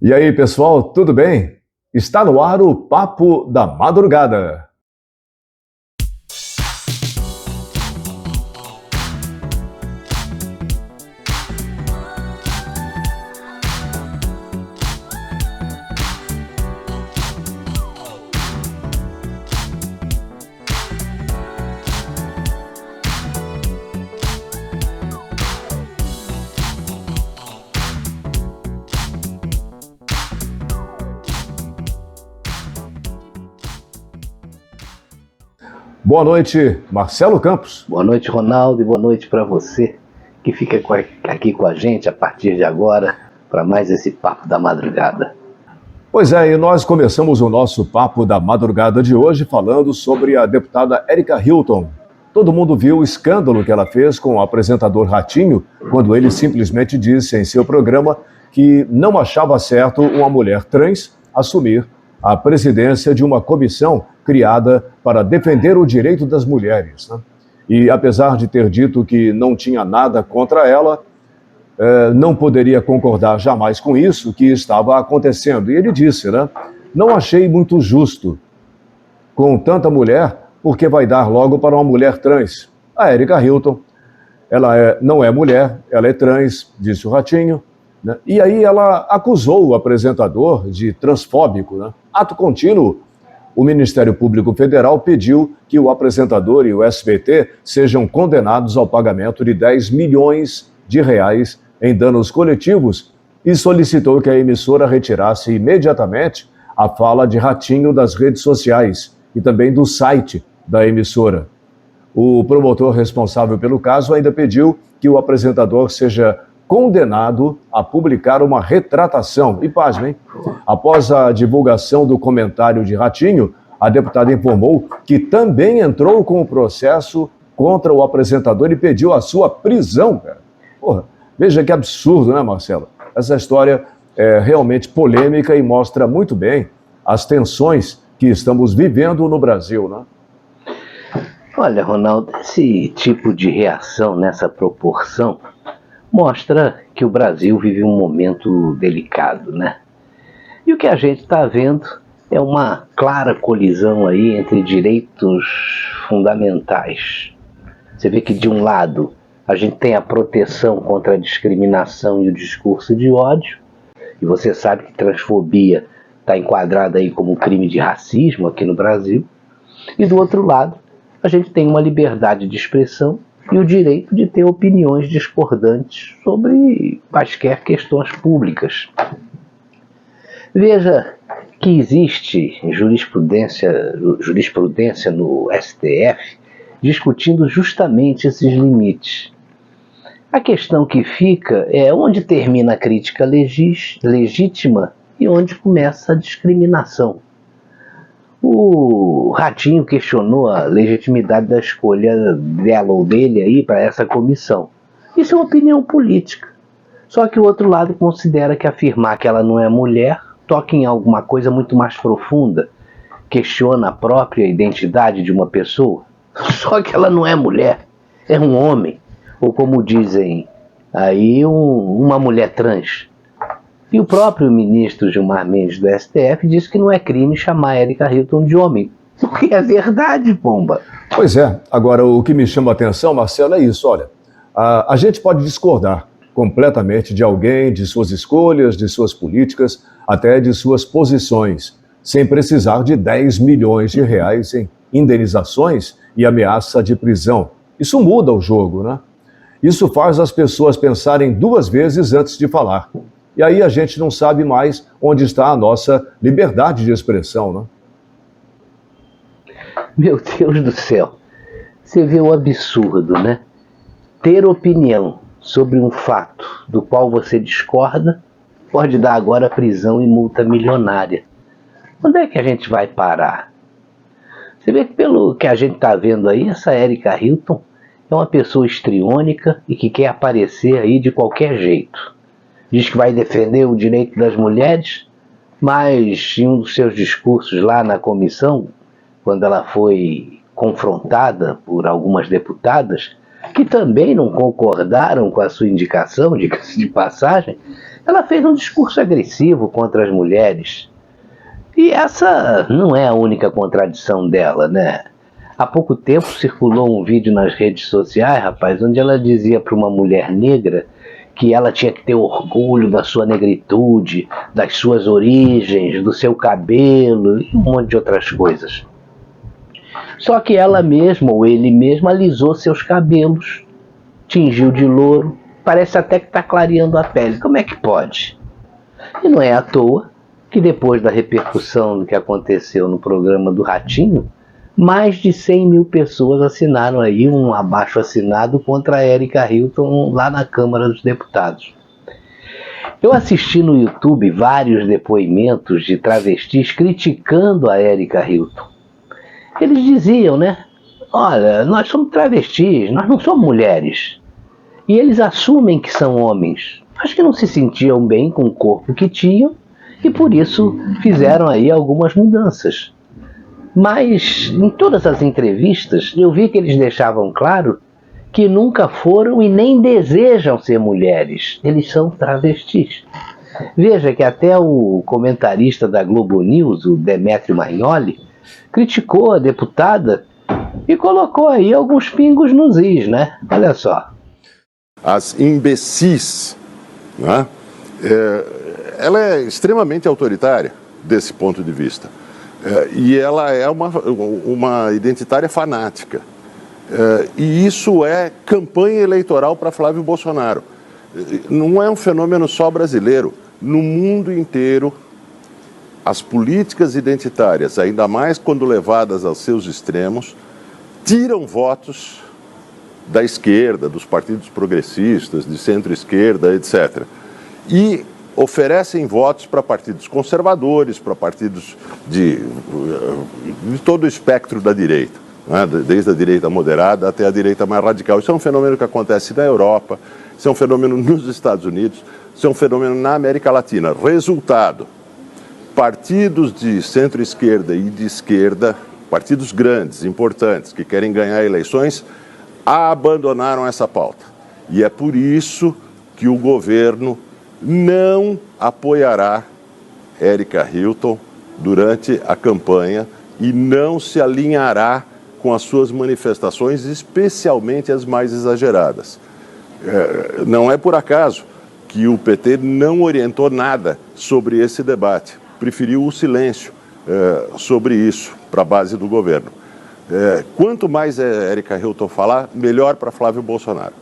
E aí, pessoal, tudo bem? Está no ar o Papo da Madrugada. Boa noite, Marcelo Campos. Boa noite, Ronaldo, e boa noite para você que fica aqui com a gente a partir de agora para mais esse Papo da Madrugada. Pois é, e nós começamos o nosso Papo da Madrugada de hoje falando sobre a deputada Erika Hilton. Todo mundo viu o escândalo que ela fez com o apresentador Ratinho, quando ele simplesmente disse em seu programa que não achava certo uma mulher trans assumir a presidência de uma comissão criada para defender o direito das mulheres, né? E apesar de ter dito que não tinha nada contra ela, não poderia concordar jamais com isso que estava acontecendo. E ele disse, né? Não achei muito justo com tanta mulher, porque vai dar logo para uma mulher trans. A Erika Hilton, ela não é mulher, ela é trans, disse o Ratinho, né? E aí ela acusou o apresentador de transfóbico, né? Ato contínuo, o Ministério Público Federal pediu que o apresentador e o SBT sejam condenados ao pagamento de 10 milhões de reais em danos coletivos e solicitou que a emissora retirasse imediatamente a fala de Ratinho das redes sociais e também do site da emissora. O promotor responsável pelo caso ainda pediu que o apresentador seja condenado a publicar uma retratação. E pasmem, após a divulgação do comentário de Ratinho, a deputada informou que também entrou com o processo contra o apresentador e pediu a sua prisão, cara. Porra, veja que absurdo, né, Marcelo? Essa história é realmente polêmica e mostra muito bem as tensões que estamos vivendo no Brasil, né? Olha, Ronaldo, esse tipo de reação nessa proporção mostra que o Brasil vive um momento delicado, né? E o que a gente está vendo é uma clara colisão aí entre direitos fundamentais. Você vê que de um lado a gente tem a proteção contra a discriminação e o discurso de ódio, e você sabe que transfobia está enquadrada aí como crime de racismo aqui no Brasil, e do outro lado a gente tem uma liberdade de expressão e o direito de ter opiniões discordantes sobre quaisquer questões públicas. Veja que existe jurisprudência no STF discutindo justamente esses limites. A questão que fica é onde termina a crítica legítima e onde começa a discriminação. O Ratinho questionou a legitimidade da escolha dela ou dele aí para essa comissão. Isso é uma opinião política. Só que o outro lado considera que afirmar que ela não é mulher toca em alguma coisa muito mais profunda, questiona a própria identidade de uma pessoa. Só que ela não é mulher, é um homem, ou como dizem aí, uma mulher trans. E o próprio ministro Gilmar Mendes do STF disse que não é crime chamar Erika Hilton de homem. Porque é verdade, pomba. Pois é. Agora, o que me chama a atenção, Marcelo, é isso. Olha, a gente pode discordar completamente de alguém, de suas escolhas, de suas políticas, até de suas posições, sem precisar de 10 milhões de reais em indenizações e ameaça de prisão. Isso muda o jogo, né? Isso faz as pessoas pensarem duas vezes antes de falar. E aí a gente não sabe mais onde está a nossa liberdade de expressão, né? Meu Deus do céu, você vê o absurdo, né? Ter opinião sobre um fato do qual você discorda pode dar agora prisão e multa milionária. Onde é que a gente vai parar? Você vê que pelo que a gente está vendo aí, essa Erika Hilton é uma pessoa histriônica e que quer aparecer aí de qualquer jeito. Diz que vai defender o direito das mulheres, mas em um dos seus discursos lá na comissão, quando ela foi confrontada por algumas deputadas, que também não concordaram com a sua indicação, diga-se de passagem, ela fez um discurso agressivo contra as mulheres. E essa não é a única contradição dela, né? Há pouco tempo circulou um vídeo nas redes sociais, rapaz, onde ela dizia para uma mulher negra que ela tinha que ter orgulho da sua negritude, das suas origens, do seu cabelo e um monte de outras coisas. Só que ela mesma, ou ele mesmo, alisou seus cabelos, tingiu de louro, parece até que está clareando a pele. Como é que pode? E não é à toa que depois da repercussão do que aconteceu no programa do Ratinho, mais de 100 mil pessoas assinaram aí um abaixo-assinado contra a Erika Hilton lá na Câmara dos Deputados. Eu assisti no YouTube vários depoimentos de travestis criticando a Erika Hilton. Eles diziam, né? Olha, nós somos travestis, nós não somos mulheres. E eles assumem que são homens, mas que não se sentiam bem com o corpo que tinham e por isso fizeram aí algumas mudanças. Mas em todas as entrevistas eu vi que eles deixavam claro que nunca foram e nem desejam ser mulheres. Eles são travestis. Veja que até o comentarista da Globo News, o Demetrio Magnoli, criticou a deputada e colocou aí alguns pingos nos is, né? Olha só. As imbecis, né? Ela é extremamente autoritária desse ponto de vista. E ela é uma identitária fanática. E isso é campanha eleitoral para Flávio Bolsonaro. Não é um fenômeno só brasileiro. No mundo inteiro, as políticas identitárias, ainda mais quando levadas aos seus extremos, tiram votos da esquerda, dos partidos progressistas, de centro-esquerda, etc. E oferecem votos para partidos conservadores, para partidos de todo o espectro da direita, né? Desde a direita moderada até a direita mais radical. Isso é um fenômeno que acontece na Europa, isso é um fenômeno nos Estados Unidos, isso é um fenômeno na América Latina. Resultado, partidos de centro-esquerda e de esquerda, partidos grandes, importantes, que querem ganhar eleições, abandonaram essa pauta. E é por isso que o governo não apoiará Erika Hilton durante a campanha e não se alinhará com as suas manifestações, especialmente as mais exageradas. Não é por acaso que o PT não orientou nada sobre esse debate, preferiu o silêncio sobre isso para a base do governo. Quanto mais Erika Hilton falar, melhor para Flávio Bolsonaro.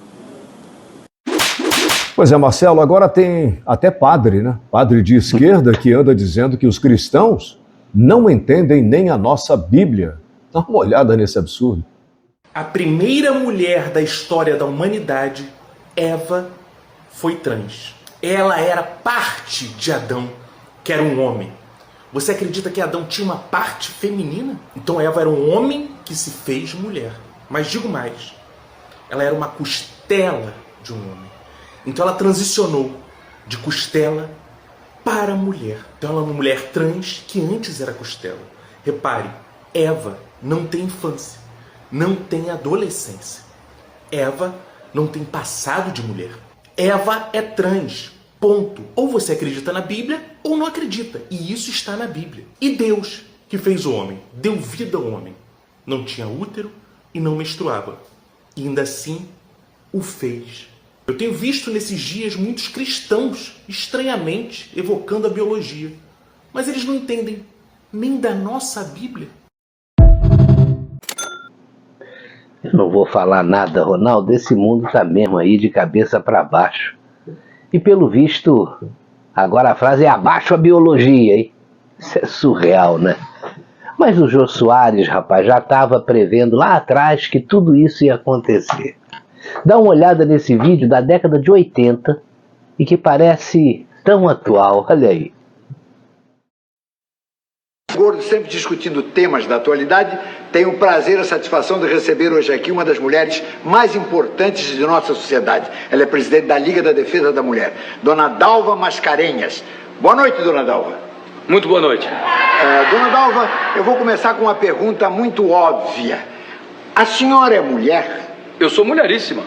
Pois é, Marcelo, agora tem até padre, né? Padre de esquerda que anda dizendo que os cristãos não entendem nem a nossa Bíblia. Dá uma olhada nesse absurdo. A primeira mulher da história da humanidade, Eva, foi trans. Ela era parte de Adão, que era um homem. Você acredita que Adão tinha uma parte feminina? Então Eva era um homem que se fez mulher. Mas digo mais, ela era uma costela de um homem. Então ela transicionou de costela para mulher. Então ela é uma mulher trans que antes era costela. Repare, Eva não tem infância, não tem adolescência. Eva não tem passado de mulher. Eva é trans, ponto. Ou você acredita na Bíblia ou não acredita. E isso está na Bíblia. E Deus, que fez o homem, deu vida ao homem. Não tinha útero e não menstruava. E ainda assim o fez. Eu tenho visto nesses dias muitos cristãos, estranhamente, evocando a biologia. Mas eles não entendem nem da nossa Bíblia. Eu não vou falar nada, Ronaldo. Esse mundo tá mesmo aí de cabeça para baixo. E pelo visto, agora a frase é abaixo a biologia, hein? Isso é surreal, né? Mas o Jô Soares, rapaz, já estava prevendo lá atrás que tudo isso ia acontecer. Dá uma olhada nesse vídeo da década de 80 e que parece tão atual, olha aí. Gordo, sempre discutindo temas da atualidade, tenho o prazer e a satisfação de receber hoje aqui uma das mulheres mais importantes de nossa sociedade. Ela é presidente da Liga da Defesa da Mulher, Dona Dalva Mascarenhas. Boa noite, Dona Dalva. Muito boa noite. Dona Dalva, eu vou começar com uma pergunta muito óbvia. A senhora é mulher? Eu sou mulheríssima.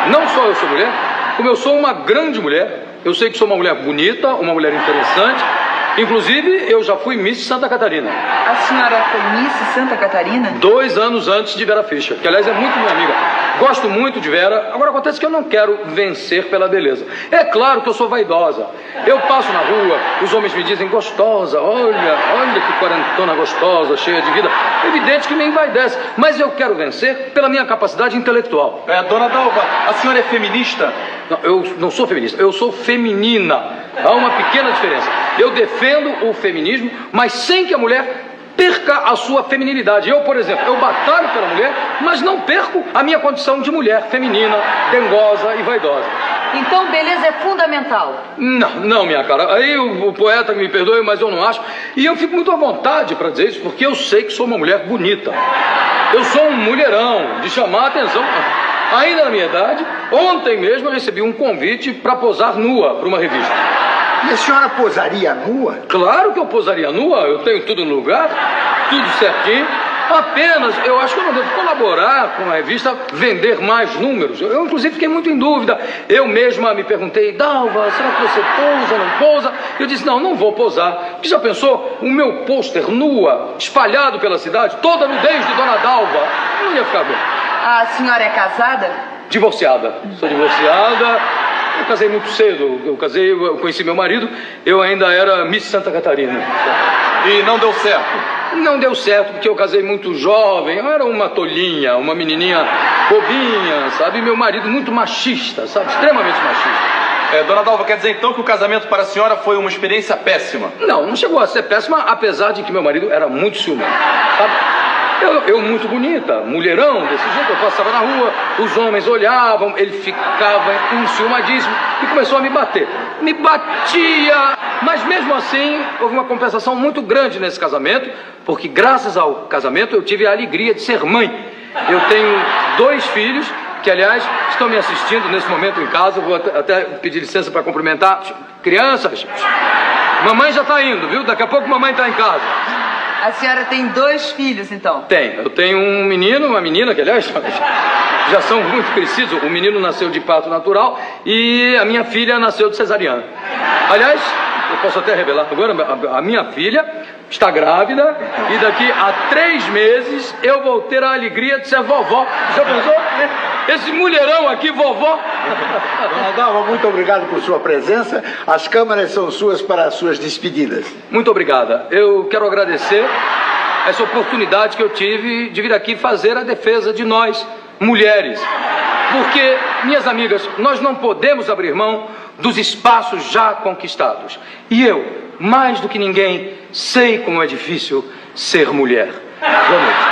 Não só eu sou mulher, como eu sou uma grande mulher. Eu sei que sou uma mulher bonita, uma mulher interessante. Inclusive, eu já fui Miss Santa Catarina. A senhora foi Miss Santa Catarina? 2 anos antes de Vera Fischer, que aliás é muito minha amiga. Gosto muito de Vera. Agora acontece que eu não quero vencer pela beleza. É claro que eu sou vaidosa. Eu passo na rua, os homens me dizem gostosa, olha que quarentona gostosa, cheia de vida. Evidente que me envaidece, mas eu quero vencer pela minha capacidade intelectual. Dona Dalva, a senhora é feminista? Não, eu não sou feminista, eu sou feminina. Há uma pequena diferença. Eu defendo o feminismo, mas sem que a mulher perca a sua feminilidade. Eu, por exemplo, eu batalho pela mulher, mas não perco a minha condição de mulher feminina, dengosa e vaidosa. Então, beleza é fundamental. Não, minha cara. Aí o poeta me perdoe, mas eu não acho. E eu fico muito à vontade para dizer isso, porque eu sei que sou uma mulher bonita. Eu sou um mulherão, de chamar a atenção. Ainda na minha idade, ontem mesmo eu recebi um convite para posar nua para uma revista. E a senhora posaria nua? Claro que eu posaria nua, eu tenho tudo no lugar, tudo certinho. Apenas, eu acho que eu não devo colaborar com a revista, vender mais números. Eu, inclusive, fiquei muito em dúvida. Eu mesma me perguntei, Dalva, será que você pousa, não pousa? Eu disse, não vou posar. Porque já pensou, o meu pôster nua, espalhado pela cidade, toda a nudez de Dona Dalva, não ia ficar bem. A senhora é casada? Divorciada. Sou divorciada. Eu casei muito cedo. Eu conheci meu marido, eu ainda era Miss Santa Catarina. E não deu certo? Não deu certo, porque eu casei muito jovem. Eu era uma tolinha, uma menininha bobinha, sabe? Meu marido muito machista, sabe? Extremamente machista. Dona Dalva, quer dizer então que o casamento para a senhora foi uma experiência péssima? Não chegou a ser péssima, apesar de que meu marido era muito ciumento, sabe? Eu muito bonita, mulherão, desse jeito, eu passava na rua, os homens olhavam, ele ficava enciumadíssimo e começou a me bater. Me batia, mas mesmo assim houve uma compensação muito grande nesse casamento, porque graças ao casamento eu tive a alegria de ser mãe. Eu tenho 2 filhos, que aliás estão me assistindo nesse momento em casa, vou até pedir licença para cumprimentar. Crianças, mamãe já está indo, viu? Daqui a pouco mamãe está em casa. A senhora tem 2 filhos, então? Eu tenho um menino, uma menina, que aliás já são muito crescidos. O menino nasceu de parto natural e a minha filha nasceu de cesariana. Aliás, eu posso até revelar agora, a minha filha está grávida e daqui a 3 meses eu vou ter a alegria de ser vovó. Já pensou? Esse mulherão aqui, vovó. Dona Dalva, muito obrigado por sua presença. As câmeras são suas para as suas despedidas. Muito obrigada. Eu quero agradecer essa oportunidade que eu tive de vir aqui fazer a defesa de nós, mulheres. Porque, minhas amigas, nós não podemos abrir mão dos espaços já conquistados. E eu, mais do que ninguém, sei como é difícil ser mulher. Boa noite.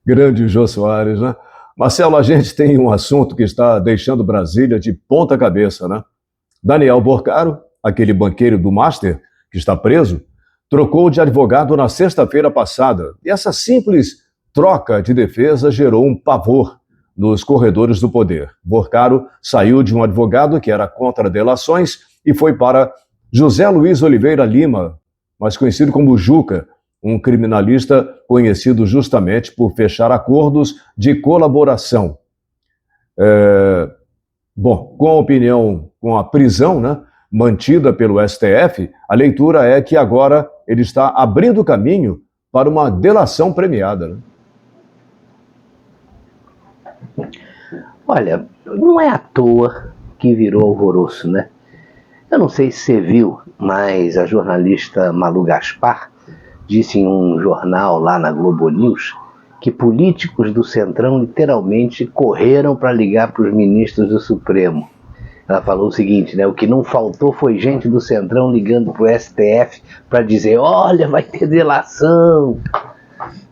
Grande Jô Soares, né? Marcelo, a gente tem um assunto que está deixando Brasília de ponta cabeça, né? Daniel Borcaro, aquele banqueiro do Master, que está preso, trocou de advogado na sexta-feira passada. E essa simples troca de defesa gerou um pavor nos corredores do poder. Borcaro saiu de um advogado que era contra delações e foi para José Luiz Oliveira Lima, mais conhecido como Juca, um criminalista conhecido justamente por fechar acordos de colaboração. Bom, com a opinião, com a prisão, né, mantida pelo STF, a leitura é que agora ele está abrindo caminho para uma delação premiada, né? Olha, não é à toa que virou alvoroço, né? Eu não sei se você viu, mas a jornalista Malu Gaspar disse em um jornal lá na Globo News que políticos do Centrão literalmente correram para ligar para os ministros do Supremo. Ela falou o seguinte, né? O que não faltou foi gente do Centrão ligando para o STF para dizer, olha, vai ter delação.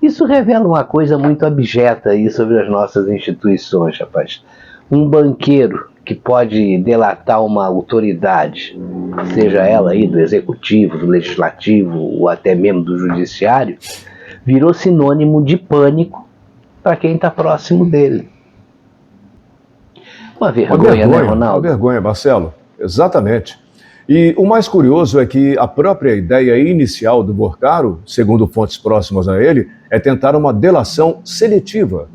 Isso revela uma coisa muito abjeta aí sobre as nossas instituições, rapaz. Um banqueiro que pode delatar uma autoridade, seja ela aí do executivo, do legislativo ou até mesmo do judiciário, virou sinônimo de pânico para quem está próximo dele. Uma vergonha, né, Ronaldo? Uma vergonha, Marcelo. Exatamente. E o mais curioso é que a própria ideia inicial do Vorcaro, segundo fontes próximas a ele, é tentar uma delação seletiva,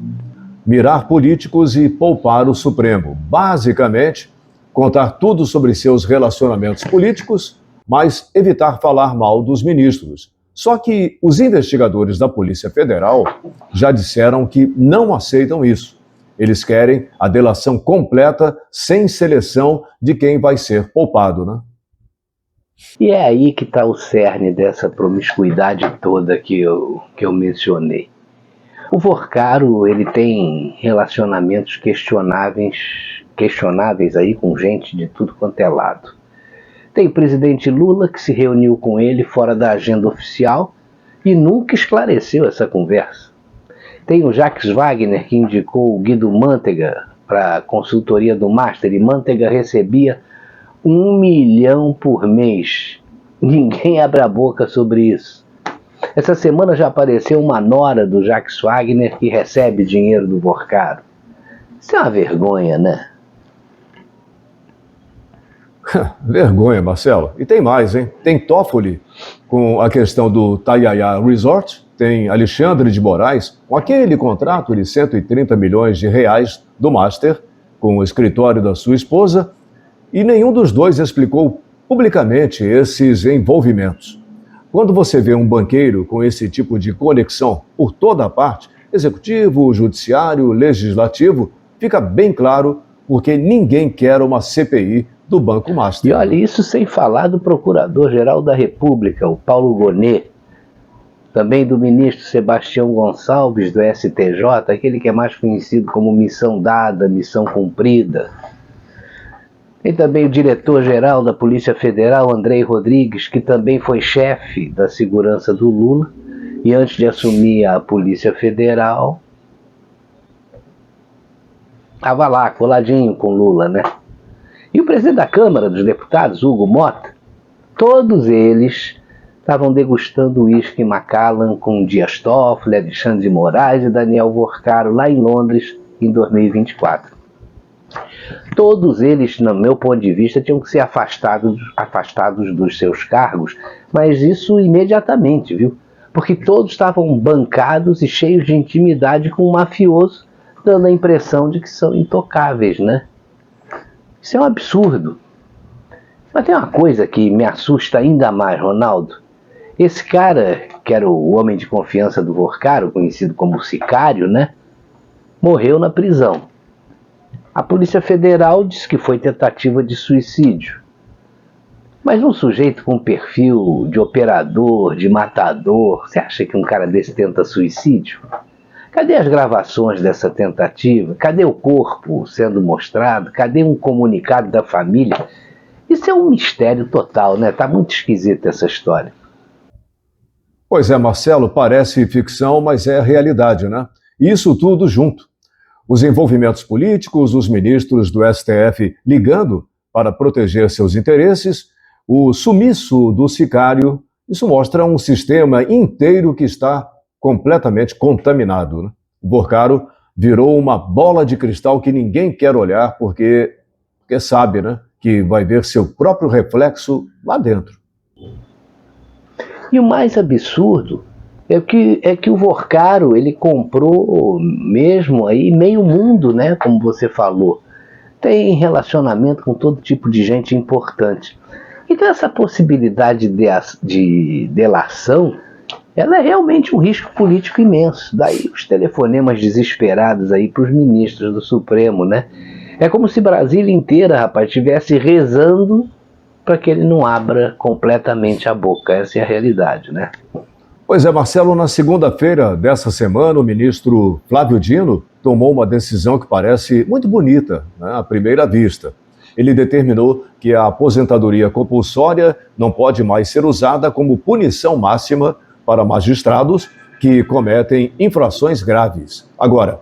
mirar políticos e poupar o Supremo. Basicamente, contar tudo sobre seus relacionamentos políticos, mas evitar falar mal dos ministros. Só que os investigadores da Polícia Federal já disseram que não aceitam isso. Eles querem a delação completa, sem seleção de quem vai ser poupado, né? E é aí que está o cerne dessa promiscuidade toda que eu mencionei. O Vorcaro, ele tem relacionamentos questionáveis aí com gente de tudo quanto é lado. Tem o presidente Lula que se reuniu com ele fora da agenda oficial e nunca esclareceu essa conversa. Tem o Jacques Wagner que indicou o Guido Mantega para a consultoria do Master e Mantega recebia 1 milhão por mês. Ninguém abre a boca sobre isso. Essa semana já apareceu uma nora do Jacques Wagner que recebe dinheiro do Vorcaro. Isso é uma vergonha, né? Vergonha, Marcelo. E tem mais, hein? Tem Toffoli com a questão do Tayaya Resort, tem Alexandre de Moraes com aquele contrato de 130 milhões de reais do Master com o escritório da sua esposa, e nenhum dos dois explicou publicamente esses envolvimentos. Quando você vê um banqueiro com esse tipo de conexão por toda a parte, executivo, judiciário, legislativo, fica bem claro porque ninguém quer uma CPI do Banco Master. E olha, isso sem falar do Procurador-Geral da República, o Paulo Gonet, também do ministro Sebastião Gonçalves, do STJ, aquele que é mais conhecido como missão dada, missão cumprida. Tem também o diretor-geral da Polícia Federal, Andrei Rodrigues, que também foi chefe da segurança do Lula, e antes de assumir a Polícia Federal, estava lá, coladinho com Lula, né? E o presidente da Câmara dos Deputados, Hugo Mota, todos eles estavam degustando uísque Macallan com Dias Toffoli, Alexandre de Moraes e Daniel Vorcaro lá em Londres em 2024. Todos eles, no meu ponto de vista, tinham que ser afastados dos seus cargos, mas isso imediatamente, viu? Porque todos estavam bancados e cheios de intimidade com um mafioso, dando a impressão de que são intocáveis, né? Isso é um absurdo. Mas tem uma coisa que me assusta ainda mais, Ronaldo. Esse cara, que era o homem de confiança do Vorcaro, conhecido como Sicário, né? Morreu na prisão. A Polícia Federal disse que foi tentativa de suicídio. Mas um sujeito com perfil de operador, de matador, você acha que um cara desse tenta suicídio? Cadê as gravações dessa tentativa? Cadê o corpo sendo mostrado? Cadê um comunicado da família? Isso é um mistério total, né? Tá muito esquisita essa história. Pois é, Marcelo, parece ficção, mas é realidade, né? Isso tudo junto. Os envolvimentos políticos, os ministros do STF ligando para proteger seus interesses, o sumiço do Sicário, isso mostra um sistema inteiro que está completamente contaminado, né? O Vorcaro virou uma bola de cristal que ninguém quer olhar porque sabe, né, que vai ver seu próprio reflexo lá dentro. E o mais absurdo é que o Vorcaro, ele comprou mesmo aí meio mundo, né, como você falou. Tem relacionamento com todo tipo de gente importante. Então essa possibilidade de delação, ela é realmente um risco político imenso. Daí os telefonemas desesperados aí para os ministros do Supremo, né? É como se Brasília inteira, rapaz, estivesse rezando para que ele não abra completamente a boca. Essa é a realidade, né? Pois é, Marcelo, na segunda-feira dessa semana, o ministro Flávio Dino tomou uma decisão que parece muito bonita, né, à primeira vista. Ele determinou que a aposentadoria compulsória não pode mais ser usada como punição máxima para magistrados que cometem infrações graves. Agora,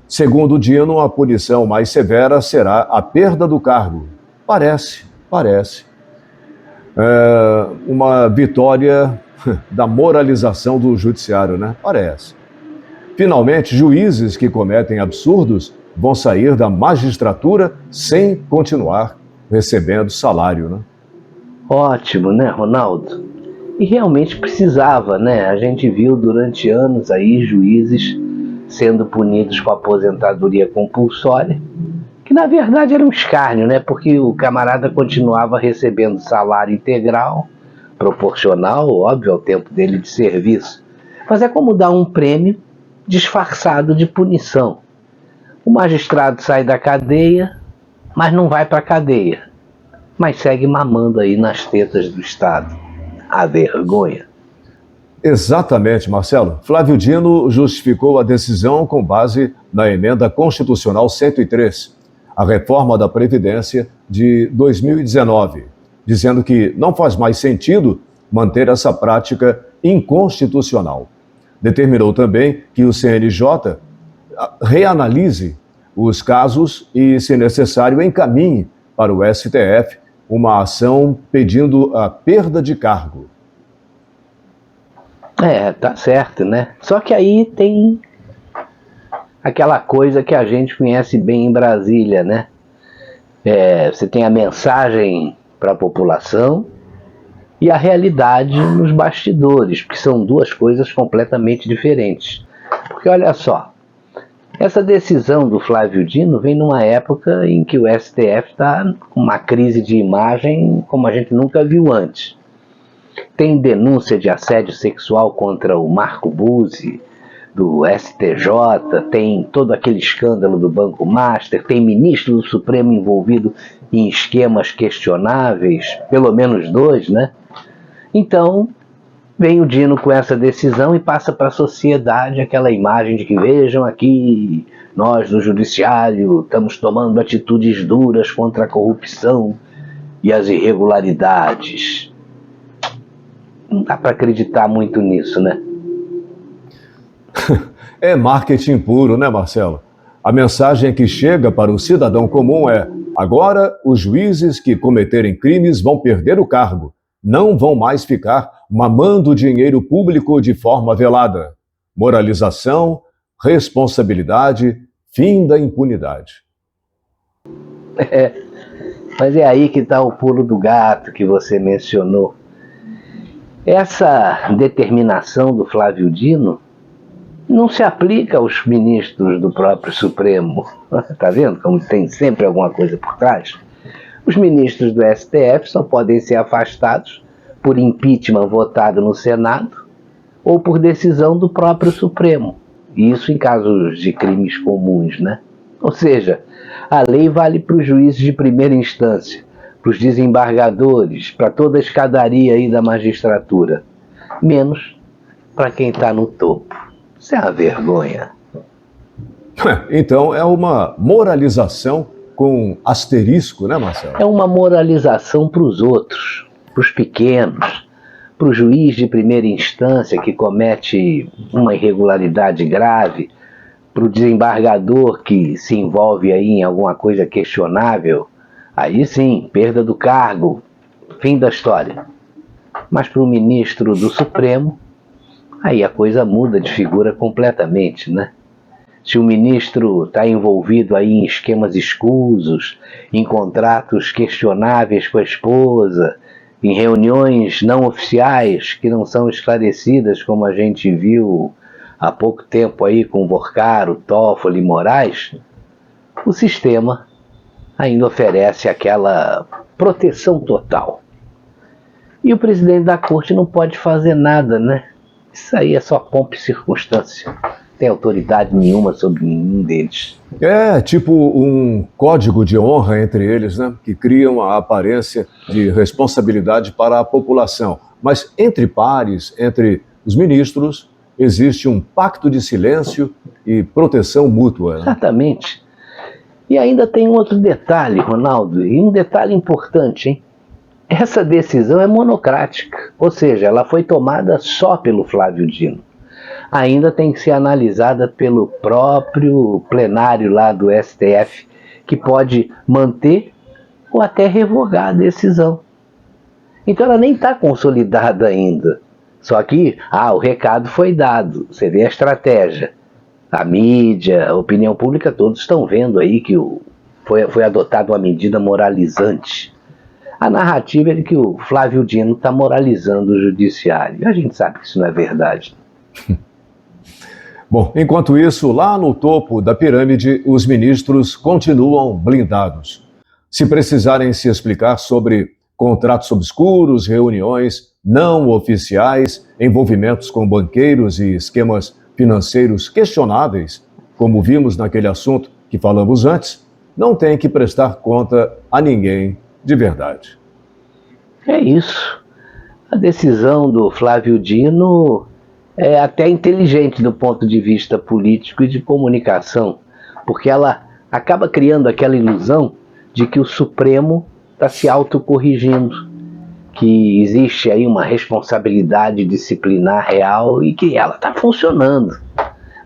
segundo Dino, a punição mais severa será a perda do cargo. Parece uma vitória da moralização do judiciário, né? Parece. Finalmente, juízes que cometem absurdos vão sair da magistratura sem continuar recebendo salário, né? Ótimo, né, Ronaldo? E realmente precisava, né? A gente viu durante anos aí juízes sendo punidos com aposentadoria compulsória, que na verdade era um escárnio, né? Porque o camarada continuava recebendo salário integral, proporcional, óbvio, ao tempo dele de serviço. Mas é como dar um prêmio disfarçado de punição. O magistrado sai da cadeia, mas não vai para a cadeia, mas segue mamando aí nas tetas do Estado. A vergonha. Exatamente, Marcelo. Flávio Dino justificou a decisão com base na emenda constitucional 103, a reforma da Previdência de 2019, dizendo que não faz mais sentido manter essa prática inconstitucional. Determinou também que o CNJ reanalise os casos e, se necessário, encaminhe para o STF uma ação pedindo a perda de cargo. Tá certo, né? Só que aí tem aquela coisa que a gente conhece bem em Brasília, né? Você tem a mensagem para a população e a realidade nos bastidores, porque são duas coisas completamente diferentes. Porque olha só, essa decisão do Flávio Dino vem numa época em que o STF está com uma crise de imagem como a gente nunca viu antes. Tem denúncia de assédio sexual contra o Marco Buzzi, do STJ, tem todo aquele escândalo do Banco Master, tem ministro do Supremo envolvido em esquemas questionáveis, pelo menos 2, né? Então, vem o Dino com essa decisão e passa para a sociedade aquela imagem de que vejam aqui, nós no judiciário estamos tomando atitudes duras contra a corrupção e as irregularidades. Não dá para acreditar muito nisso, né? É marketing puro, né, Marcelo? A mensagem que chega para o cidadão comum é: agora os juízes que cometerem crimes vão perder o cargo, não vão mais ficar mamando dinheiro público de forma velada. Moralização, responsabilidade, fim da impunidade. Mas é aí que está o pulo do gato que você mencionou. Essa determinação do Flávio Dino não se aplica aos ministros do próprio Supremo. Está vendo como tem sempre alguma coisa por trás? Os ministros do STF só podem ser afastados por impeachment votado no Senado ou por decisão do próprio Supremo. Isso em casos de crimes comuns, né? Ou seja, a lei vale para os juízes de primeira instância, para os desembargadores, para toda a escadaria aí da magistratura, menos para quem está no topo. Isso é uma vergonha. Então é uma moralização com asterisco, né, Marcelo? É uma moralização para os outros, para os pequenos, para o juiz de primeira instância que comete uma irregularidade grave, para o desembargador que se envolve aí em alguma coisa questionável. Aí sim, perda do cargo, fim da história. Mas para o ministro do Supremo, aí a coisa muda de figura completamente, né? Se o ministro está envolvido aí em esquemas escusos, em contratos questionáveis com a esposa, em reuniões não oficiais que não são esclarecidas, como a gente viu há pouco tempo aí com o Borcaro, Toffoli e Moraes, o sistema ainda oferece aquela proteção total. E o presidente da corte não pode fazer nada, né? Isso aí é só pompa e circunstância. Não tem autoridade nenhuma sobre nenhum deles. É tipo um código de honra entre eles, né? Que criam a aparência de responsabilidade para a população. Mas entre pares, entre os ministros, existe um pacto de silêncio e proteção mútua, né? Exatamente. E ainda tem um outro detalhe, Ronaldo, e um detalhe importante, hein? Essa decisão é monocrática, ou seja, ela foi tomada só pelo Flávio Dino. Ainda tem que ser analisada pelo próprio plenário lá do STF, que pode manter ou até revogar a decisão. Então ela nem está consolidada ainda. Só que, o recado foi dado, você vê a estratégia. A mídia, a opinião pública, todos estão vendo aí que foi adotada uma medida moralizante. A narrativa é de que o Flávio Dino está moralizando o judiciário. E a gente sabe que isso não é verdade. Bom, enquanto isso, lá no topo da pirâmide, os ministros continuam blindados. Se precisarem se explicar sobre contratos obscuros, reuniões não oficiais, envolvimentos com banqueiros e esquemas financeiros questionáveis, como vimos naquele assunto que falamos antes, não tem que prestar conta a ninguém de verdade. É isso. A decisão do Flávio Dino é até inteligente do ponto de vista político e de comunicação, porque ela acaba criando aquela ilusão de que o Supremo está se autocorrigindo, que existe aí uma responsabilidade disciplinar real e que ela está funcionando.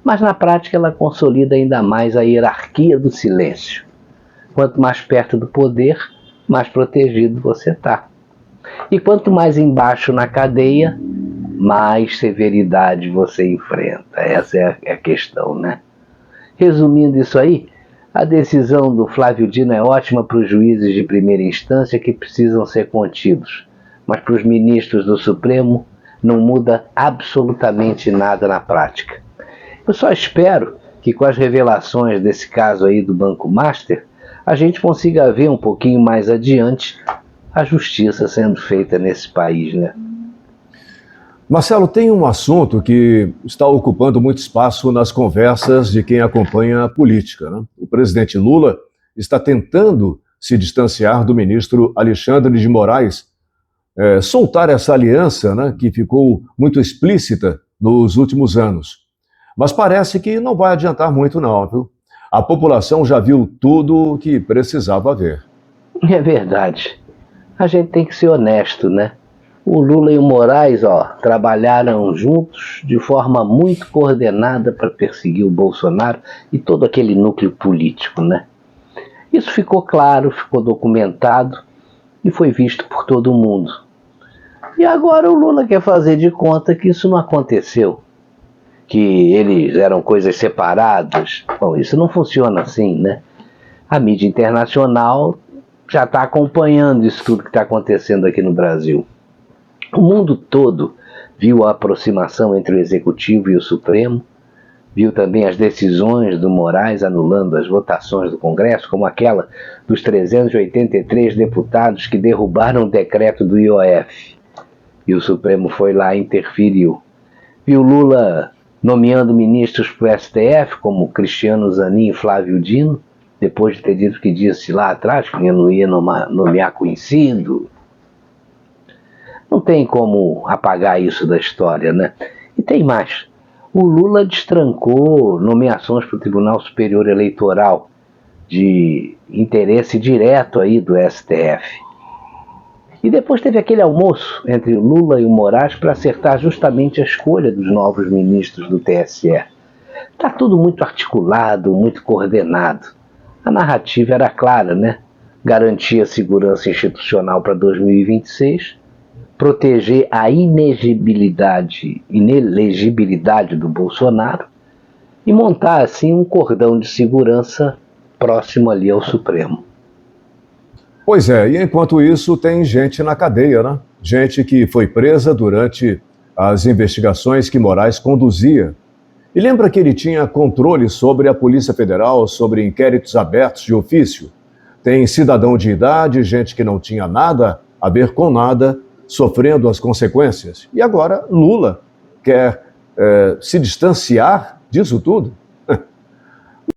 Mas na prática ela consolida ainda mais a hierarquia do silêncio. Quanto mais perto do poder, mais protegido você está. E quanto mais embaixo na cadeia, mais severidade você enfrenta. Essa é a questão, né? Resumindo isso aí, a decisão do Flávio Dino é ótima para os juízes de primeira instância que precisam ser contidos, mas para os ministros do Supremo não muda absolutamente nada na prática. Eu só espero que com as revelações desse caso aí do Banco Master, a gente consiga ver um pouquinho mais adiante a justiça sendo feita nesse país, né? Marcelo, tem um assunto que está ocupando muito espaço nas conversas de quem acompanha a política, né? O presidente Lula está tentando se distanciar do ministro Alexandre de Moraes, soltar essa aliança, né, que ficou muito explícita nos últimos anos. Mas parece que não vai adiantar muito não, viu? A população já viu tudo o que precisava ver. É verdade. A gente tem que ser honesto, né? O Lula e o Moraes, trabalharam juntos de forma muito coordenada para perseguir o Bolsonaro e todo aquele núcleo político, né? Isso ficou claro, ficou documentado e foi visto por todo mundo. E agora o Lula quer fazer de conta que isso não aconteceu, que eles eram coisas separadas. Bom, isso não funciona assim, né? A mídia internacional já está acompanhando isso tudo que está acontecendo aqui no Brasil. O mundo todo viu a aproximação entre o Executivo e o Supremo, viu também as decisões do Moraes anulando as votações do Congresso, como aquela dos 383 deputados que derrubaram o decreto do IOF. E o Supremo foi lá e interferiu. Viu Lula nomeando ministros para o STF, como Cristiano Zanin e Flávio Dino, depois de ter dito que disse lá atrás que não ia nomear conhecido. Não tem como apagar isso da história, né? E tem mais. O Lula destrancou nomeações para o Tribunal Superior Eleitoral de interesse direto aí do STF. E depois teve aquele almoço entre o Lula e o Moraes para acertar justamente a escolha dos novos ministros do TSE. Está tudo muito articulado, muito coordenado. A narrativa era clara, né? Garantir a segurança institucional para 2026, proteger a inelegibilidade do Bolsonaro e montar assim um cordão de segurança próximo ali ao Supremo. Pois é, e enquanto isso tem gente na cadeia, né? Gente que foi presa durante as investigações que Moraes conduzia. E lembra que ele tinha controle sobre a Polícia Federal, sobre inquéritos abertos de ofício? Tem cidadão de idade, gente que não tinha nada a ver com nada, sofrendo as consequências. E agora Lula quer se distanciar disso tudo?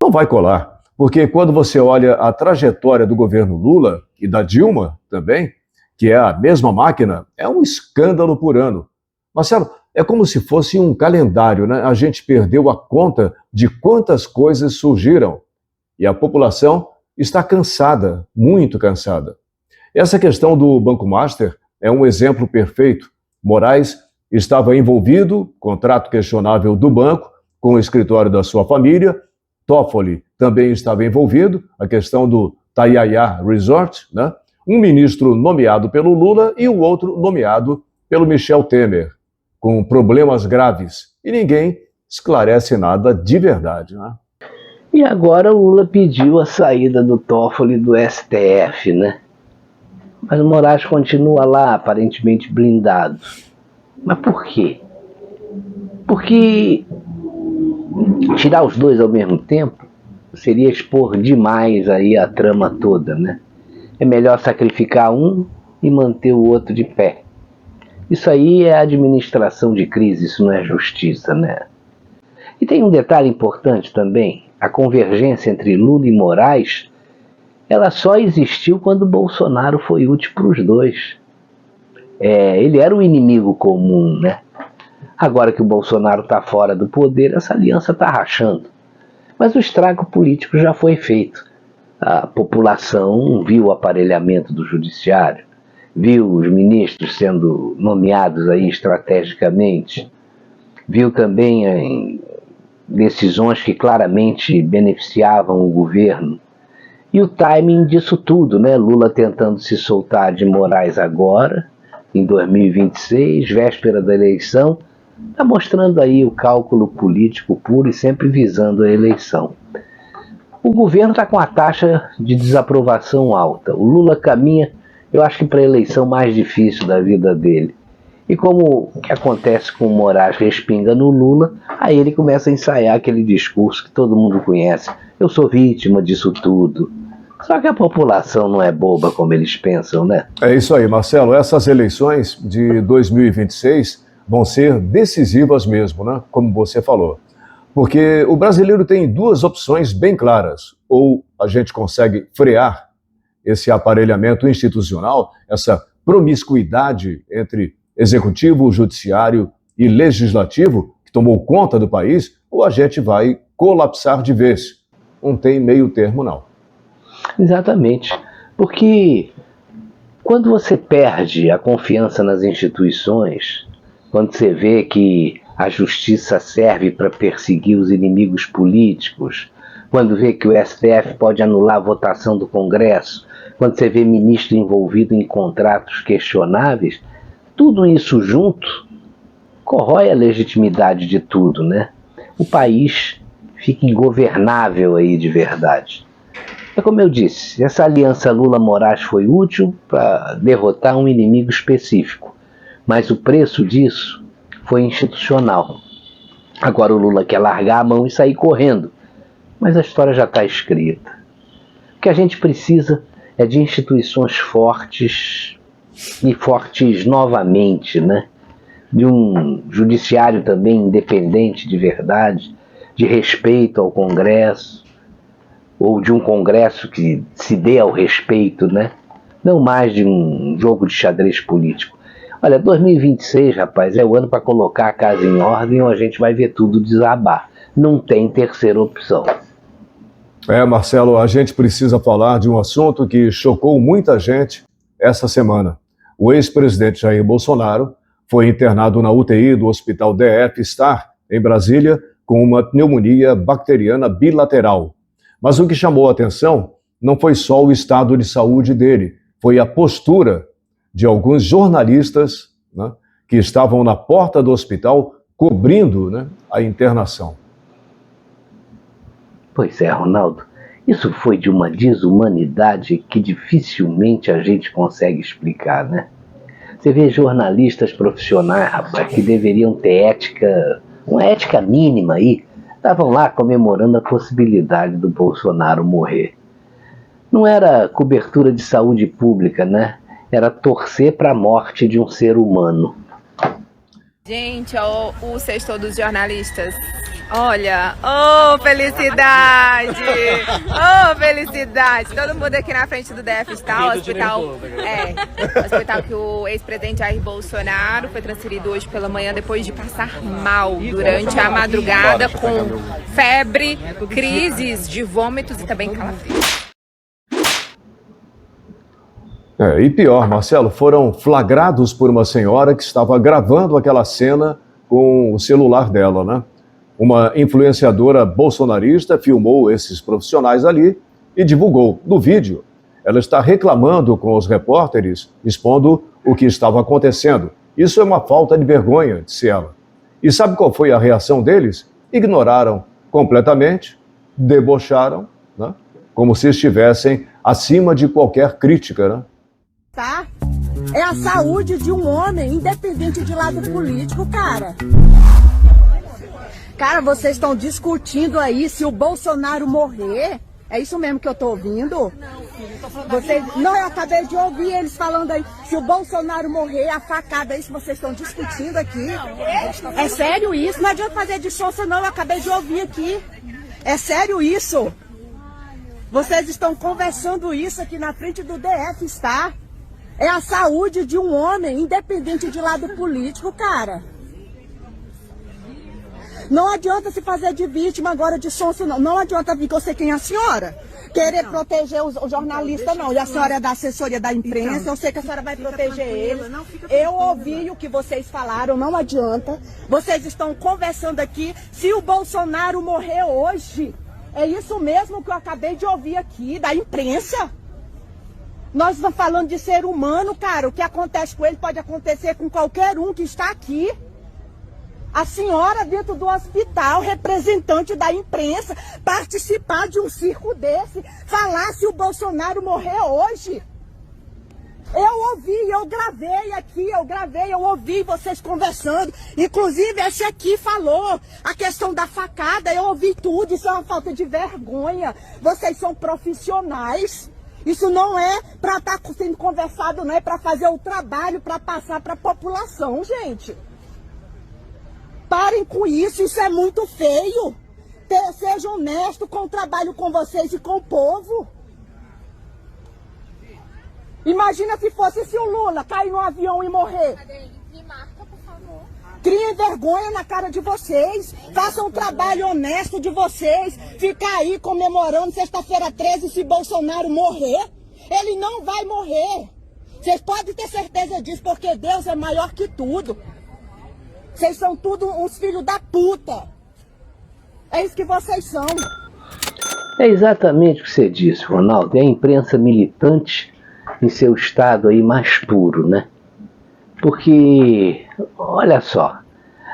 Não vai colar, porque quando você olha a trajetória do governo Lula e da Dilma também, que é a mesma máquina, é um escândalo por ano. Marcelo, é como se fosse um calendário, né? A gente perdeu a conta de quantas coisas surgiram. E a população está cansada, muito cansada. Essa questão do Banco Master é um exemplo perfeito. Moraes estava envolvido, contrato questionável do banco, com o escritório da sua família. Toffoli também estava envolvido, a questão do Taiaiá Resort, né? Um ministro nomeado pelo Lula e o outro nomeado pelo Michel Temer, com problemas graves. E ninguém esclarece nada de verdade, né? E agora o Lula pediu a saída do Toffoli do STF, né? Mas o Moraes continua lá, aparentemente blindado. Mas por quê? Porque tirar os dois ao mesmo tempo seria expor demais aí a trama toda, né? É melhor sacrificar um e manter o outro de pé. Isso aí é administração de crise, isso não é justiça, né? E tem um detalhe importante também. A convergência entre Lula e Moraes, ela só existiu quando Bolsonaro foi útil para os dois. Ele era o inimigo comum, né? Agora que o Bolsonaro está fora do poder, essa aliança está rachando. Mas o estrago político já foi feito. A população viu o aparelhamento do judiciário, viu os ministros sendo nomeados aí estrategicamente, viu também decisões que claramente beneficiavam o governo. E o timing disso tudo, né? Lula tentando se soltar de Moraes agora, em 2026, véspera da eleição, está mostrando aí o cálculo político puro e sempre visando a eleição. O governo está com a taxa de desaprovação alta. O Lula caminha, eu acho que para a eleição mais difícil da vida dele. E como o que acontece com o Moraes respinga no Lula, aí ele começa a ensaiar aquele discurso que todo mundo conhece. Eu sou vítima disso tudo. Só que a população não é boba como eles pensam, né? É isso aí, Marcelo. Essas eleições de 2026 vão ser decisivas mesmo, né? Como você falou. Porque o brasileiro tem duas opções bem claras. Ou a gente consegue frear esse aparelhamento institucional, essa promiscuidade entre executivo, judiciário e legislativo, que tomou conta do país, ou a gente vai colapsar de vez. Não tem meio termo, não. Exatamente. Porque quando você perde a confiança nas instituições, quando você vê que a justiça serve para perseguir os inimigos políticos, quando vê que o STF pode anular a votação do Congresso, quando você vê ministro envolvido em contratos questionáveis, tudo isso junto corrói a legitimidade de tudo, né? O país fica ingovernável aí de verdade. É como eu disse, essa aliança Lula-Moraes foi útil para derrotar um inimigo específico, mas o preço disso foi institucional. Agora o Lula quer largar a mão e sair correndo, mas a história já está escrita. O que a gente precisa é de instituições fortes e fortes novamente, né? De um judiciário também independente de verdade, de respeito ao Congresso, ou de um Congresso que se dê ao respeito, né? Não mais de um jogo de xadrez político. Olha, 2026, rapaz, é o ano para colocar a casa em ordem ou a gente vai ver tudo desabar. Não tem terceira opção. Marcelo, a gente precisa falar de um assunto que chocou muita gente essa semana. O ex-presidente Jair Bolsonaro foi internado na UTI do Hospital DF Star, em Brasília, com uma pneumonia bacteriana bilateral. Mas o que chamou a atenção não foi só o estado de saúde dele, foi a postura de alguns jornalistas, né, que estavam na porta do hospital cobrindo, né, a internação. Pois é, Ronaldo, isso foi de uma desumanidade que dificilmente a gente consegue explicar, né? Você vê jornalistas profissionais, rapaz, que deveriam ter ética, uma ética mínima aí, estavam lá comemorando a possibilidade do Bolsonaro morrer. Não era cobertura de saúde pública, né? Era torcer para a morte de um ser humano. Gente, ó, o sextou dos jornalistas. Olha, oh felicidade! Oh felicidade! Todo mundo aqui na frente do DF está, o hospital que o ex-presidente Jair Bolsonaro foi transferido hoje pela manhã depois de passar mal durante a madrugada com febre, crises de vômitos e também calafrio. E pior, Marcelo, foram flagrados por uma senhora que estava gravando aquela cena com o celular dela, né? Uma influenciadora bolsonarista filmou esses profissionais ali e divulgou. No vídeo, ela está reclamando com os repórteres, expondo o que estava acontecendo. Isso é uma falta de vergonha, disse ela. E sabe qual foi a reação deles? Ignoraram completamente, debocharam, né? Como se estivessem acima de qualquer crítica, né? tá? É a saúde de um homem, independente de lado político, cara. Cara, vocês estão discutindo aí se o Bolsonaro morrer. É isso mesmo que eu tô ouvindo? Não, eu acabei de ouvir eles falando aí. Se o Bolsonaro morrer, a facada, é isso que vocês estão discutindo aqui. É sério isso? Não adianta fazer de sonsa não, eu acabei de ouvir aqui. É sério isso? Vocês estão conversando isso aqui na frente do DF, está? É a saúde de um homem, independente de lado político, cara. Não adianta se fazer de vítima agora de sonso, não. Não adianta vir, que eu sei quem é a senhora. Querer proteger o jornalista, não. E a senhora é da assessoria da imprensa, eu sei que a senhora vai proteger ele. Eu ouvi o que vocês falaram, não adianta. Vocês estão conversando aqui. Se o Bolsonaro morrer hoje, é isso mesmo que eu acabei de ouvir aqui, da imprensa. Nós estamos falando de ser humano, cara. O que acontece com ele pode acontecer com qualquer um que está aqui. A senhora dentro do hospital, representante da imprensa, participar de um circo desse, falar se o Bolsonaro morrer hoje. Eu ouvi, eu gravei aqui, eu ouvi vocês conversando. Inclusive, esse aqui falou a questão da facada, eu ouvi tudo, isso é uma falta de vergonha. Vocês são profissionais. Isso não é para estar sendo conversado, não é para fazer o trabalho, para passar para a população, gente. Parem com isso, isso é muito feio. Sejam honestos com o trabalho com vocês e com o povo. Imagina se fosse se o Lula cair no avião e morrer. Me marca, por favor. Criem vergonha na cara de vocês. Façam um trabalho honesto de vocês. Ficar aí comemorando sexta-feira 13 se Bolsonaro morrer. Ele não vai morrer. Vocês podem ter certeza disso, porque Deus é maior que tudo. Vocês são tudo uns filhos da puta. É isso que vocês são. É exatamente o que você disse, Ronaldo. É a imprensa militante em seu estado aí mais puro, né? Porque, olha só,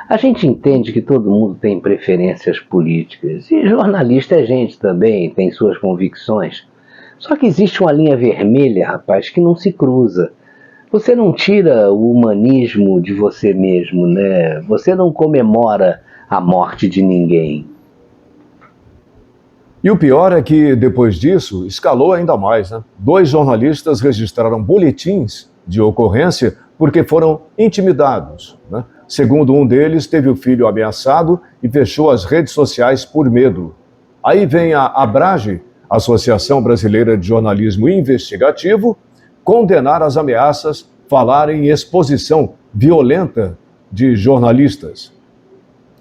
a gente entende que todo mundo tem preferências políticas. E jornalista é gente também, tem suas convicções. Só que existe uma linha vermelha, rapaz, que não se cruza. Você não tira o humanismo de você mesmo, né? Você não comemora a morte de ninguém. E o pior é que, depois disso, escalou ainda mais, né? 2 jornalistas registraram boletins de ocorrência porque foram intimidados, né? Segundo um deles, teve o filho ameaçado e fechou as redes sociais por medo. Aí vem a Abrage, Associação Brasileira de Jornalismo Investigativo, condenar as ameaças, falar em exposição violenta de jornalistas.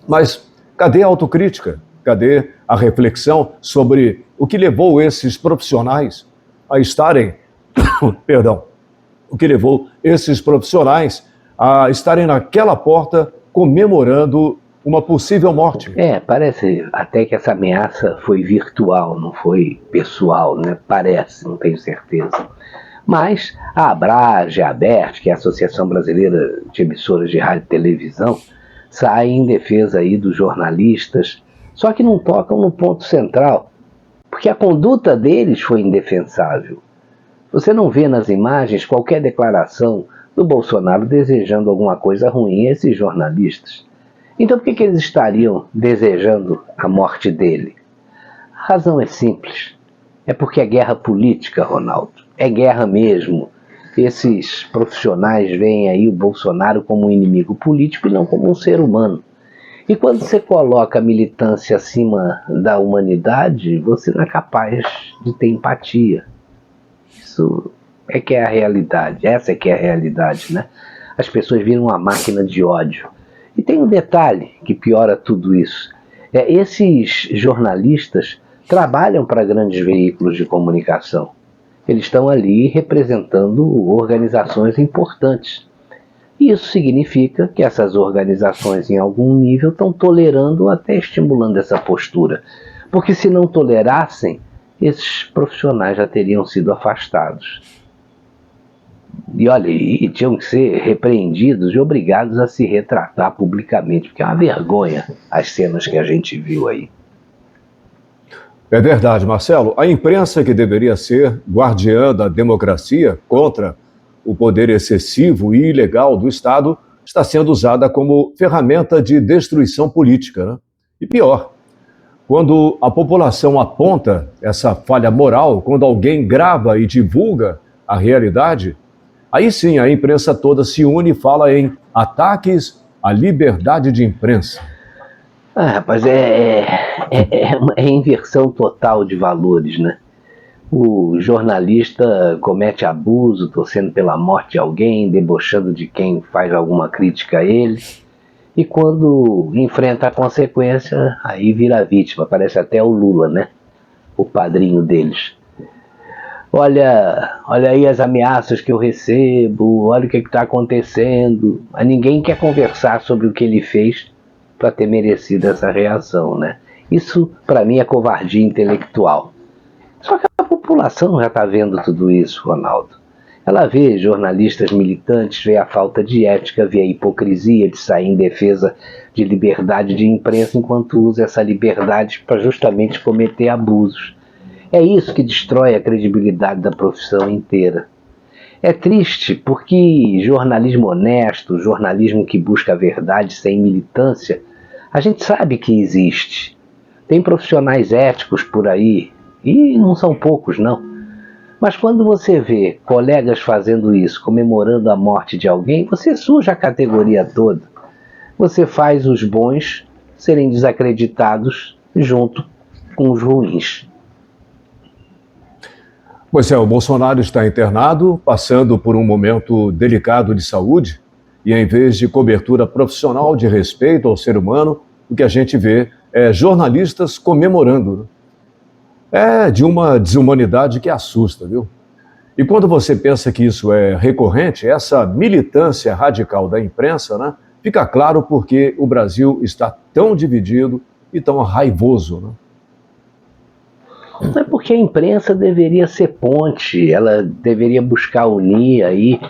Mas cadê a autocrítica? Cadê a reflexão sobre o que levou esses profissionais a estarem, o que levou esses profissionais a estarem naquela porta comemorando uma possível morte? Parece até que essa ameaça foi virtual, não foi pessoal, né? Parece, não tenho certeza. Mas a Abrage, a ABERT, que é a Associação Brasileira de Emissoras de Rádio e Televisão, sai em defesa aí dos jornalistas, só que não tocam no ponto central, porque a conduta deles foi indefensável. Você não vê nas imagens qualquer declaração do Bolsonaro desejando alguma coisa ruim a esses jornalistas. Então por que eles estariam desejando a morte dele? A razão é simples. É porque é guerra política, Ronaldo. É guerra mesmo. Esses profissionais veem aí o Bolsonaro como um inimigo político e não como um ser humano. E quando você coloca a militância acima da humanidade, você não é capaz de ter empatia. Isso é que é a realidade. Essa é que é a realidade, né? As pessoas viram uma máquina de ódio. E tem um detalhe que piora tudo isso. Esses jornalistas trabalham para grandes veículos de comunicação. Eles estão ali representando organizações importantes. E isso significa que essas organizações, em algum nível, estão tolerando ou até estimulando essa postura. Porque se não tolerassem, esses profissionais já teriam sido afastados. E olha, e tinham que ser repreendidos e obrigados a se retratar publicamente, porque é uma vergonha as cenas que a gente viu aí. É verdade, Marcelo. A imprensa, que deveria ser guardiã da democracia contra o poder excessivo e ilegal do Estado está sendo usada como ferramenta de destruição política, né? E pior, quando a população aponta essa falha moral, quando alguém grava e divulga a realidade, aí sim a imprensa toda se une e fala em ataques à liberdade de imprensa. Rapaz, é inversão total de valores, né? O jornalista comete abuso, torcendo pela morte de alguém, debochando de quem faz alguma crítica a ele. E quando enfrenta a consequência, aí vira vítima. Parece até o Lula, né? O padrinho deles. Olha aí as ameaças que eu recebo, olha o que está acontecendo. Mas ninguém quer conversar sobre o que ele fez para ter merecido essa reação, né? Isso, para mim, é covardia intelectual. Só que a população já está vendo tudo isso, Ronaldo. Ela vê jornalistas militantes, vê a falta de ética, vê a hipocrisia de sair em defesa de liberdade de imprensa enquanto usa essa liberdade para justamente cometer abusos. É isso que destrói a credibilidade da profissão inteira. É triste porque jornalismo honesto, jornalismo que busca a verdade sem militância, a gente sabe que existe. Tem profissionais éticos por aí, e não são poucos não. Mas quando você vê colegas fazendo isso, comemorando a morte de alguém, você suja a categoria toda. Você faz os bons serem desacreditados junto com os ruins. Pois é, o Bolsonaro está internado, passando por um momento delicado de saúde, e em vez de cobertura profissional de respeito ao ser humano, o que a gente vê é jornalistas comemorando. É de uma desumanidade que assusta, viu? E quando você pensa que isso é recorrente, essa militância radical da imprensa, né, fica claro porque o Brasil está tão dividido e tão raivoso, né? É porque a imprensa deveria ser ponte, ela deveria buscar unir aí,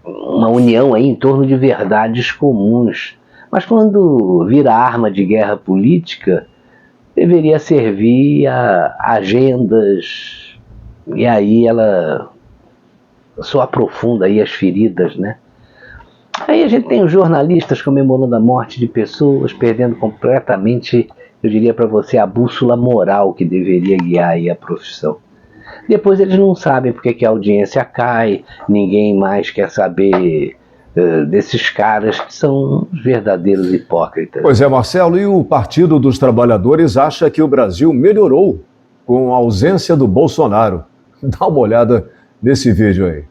uma união aí em torno de verdades comuns. Mas quando vira arma de guerra política, deveria servir a agendas, e aí ela só aprofunda aí as feridas, né? Aí a gente tem os jornalistas comemorando a morte de pessoas, perdendo completamente, eu diria para você, a bússola moral que deveria guiar aí a profissão. Depois eles não sabem porque que a audiência cai, ninguém mais quer saber desses caras que são verdadeiros hipócritas. Pois é, Marcelo, e o Partido dos Trabalhadores acha que o Brasil melhorou com a ausência do Bolsonaro. Dá uma olhada nesse vídeo aí.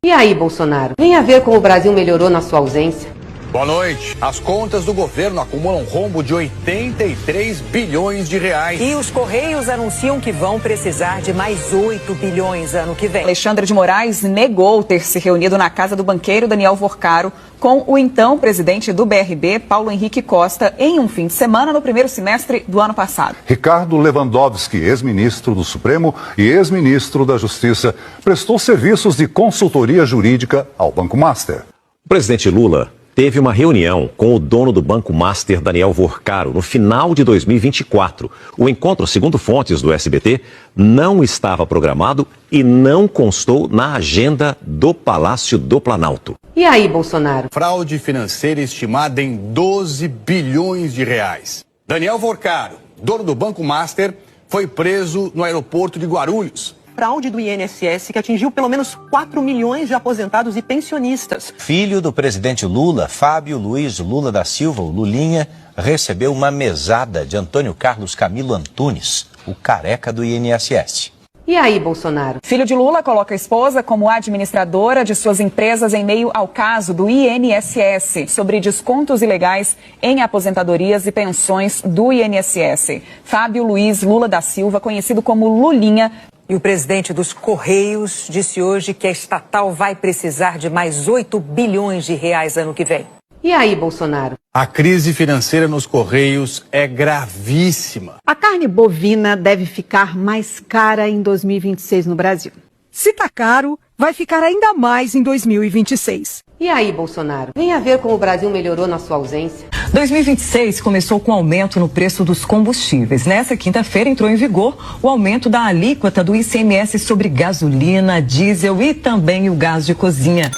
E aí, Bolsonaro? Venha ver como o Brasil melhorou na sua ausência. Boa noite. As contas do governo acumulam rombo de 83 bilhões de reais. E os Correios anunciam que vão precisar de mais 8 bilhões ano que vem. Alexandre de Moraes negou ter se reunido na casa do banqueiro Daniel Vorcaro com o então presidente do BRB, Paulo Henrique Costa, em um fim de semana no primeiro semestre do ano passado. Ricardo Lewandowski, ex-ministro do Supremo e ex-ministro da Justiça, prestou serviços de consultoria jurídica ao Banco Master. O presidente Lula teve uma reunião com o dono do Banco Master, Daniel Vorcaro, no final de 2024. O encontro, segundo fontes do SBT, não estava programado e não constou na agenda do Palácio do Planalto. E aí, Bolsonaro? Fraude financeira estimada em 12 bilhões de reais. Daniel Vorcaro, dono do Banco Master, foi preso no aeroporto de Guarulhos. Fraude do INSS que atingiu pelo menos 4 milhões de aposentados e pensionistas. Filho do presidente Lula, Fábio Luiz Lula da Silva, o Lulinha, recebeu uma mesada de Antônio Carlos Camilo Antunes, o careca do INSS. E aí, Bolsonaro? Filho de Lula coloca a esposa como administradora de suas empresas em meio ao caso do INSS sobre descontos ilegais em aposentadorias e pensões do INSS. Fábio Luiz Lula da Silva, conhecido como Lulinha. E o presidente dos Correios disse hoje que a estatal vai precisar de mais 8 bilhões de reais ano que vem. E aí, Bolsonaro? A crise financeira nos Correios é gravíssima. A carne bovina deve ficar mais cara em 2026 no Brasil. Se tá caro, vai ficar ainda mais em 2026. E aí, Bolsonaro? Venha ver como o Brasil melhorou na sua ausência. 2026 começou com aumento no preço dos combustíveis. Nessa quinta-feira entrou em vigor o aumento da alíquota do ICMS sobre gasolina, diesel e também o gás de cozinha.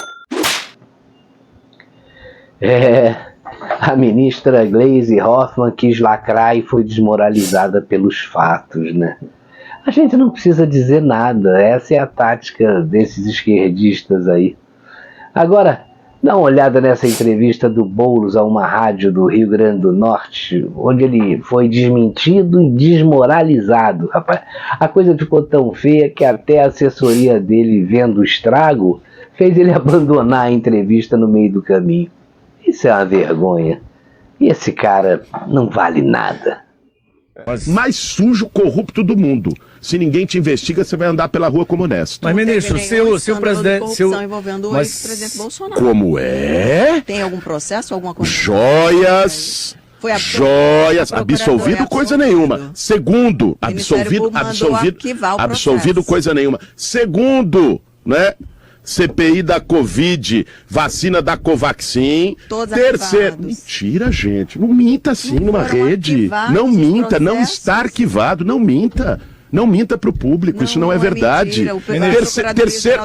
A ministra Gleisi Hoffmann quis lacrar e foi desmoralizada pelos fatos, né? A gente não precisa dizer nada, essa é a tática desses esquerdistas aí. Agora, dá uma olhada nessa entrevista do Boulos a uma rádio do Rio Grande do Norte, onde ele foi desmentido e desmoralizado, rapaz. A coisa ficou tão feia que até a assessoria dele, vendo o estrago, fez ele abandonar a entrevista no meio do caminho. Isso é uma vergonha. E esse cara não vale nada. Mais sujo, corrupto do mundo. Se ninguém te investiga, você vai andar pela rua como honesto. Mas, ministro, se o presidente... envolvendo o ex-presidente Bolsonaro. Como é? Tem algum processo, alguma coisa? Joias... absolvido coisa nenhuma. Segundo, absolvido coisa nenhuma. Segundo, né? CPI da Covid, vacina da Covaxin. Terceiro, mentira, gente. Não minta assim numa rede. Não minta, não está arquivado, não minta. Não minta para o público, isso não é verdade. Terceiro,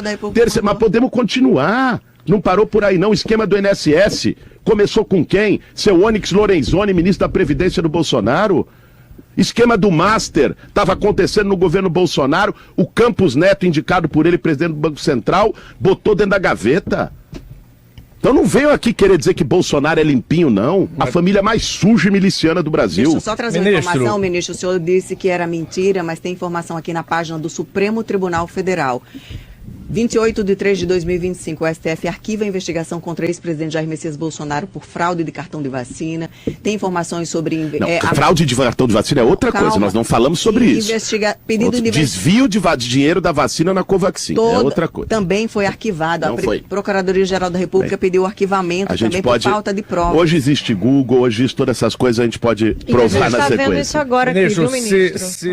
mas podemos continuar. Não parou por aí não, o esquema do INSS começou com quem? Seu Onyx Lorenzoni, ministro da Previdência do Bolsonaro. Esquema do Master estava acontecendo no governo Bolsonaro, o Campos Neto, indicado por ele, presidente do Banco Central, botou dentro da gaveta. Então não venham aqui querer dizer que Bolsonaro é limpinho, não. A família mais suja e miliciana do Brasil. Deixa eu só trazer uma informação, ministro. O senhor disse que era mentira, mas tem informação aqui na página do Supremo Tribunal Federal. 28 de 3 de 2025, o STF arquiva a investigação contra o ex-presidente Jair Messias Bolsonaro por fraude de cartão de vacina. Tem informações sobre... fraude de cartão de vacina é outra coisa, nós não falamos sobre isso. Pedido de desvio de dinheiro da vacina na Covaxin, é outra coisa. Também foi arquivado. A Procuradoria-Geral da República pediu arquivamento também por falta de prova. Hoje existe Google, hoje existe todas essas coisas, a gente pode provar na sequência. A gente está vendo isso agora aqui, viu, ministro?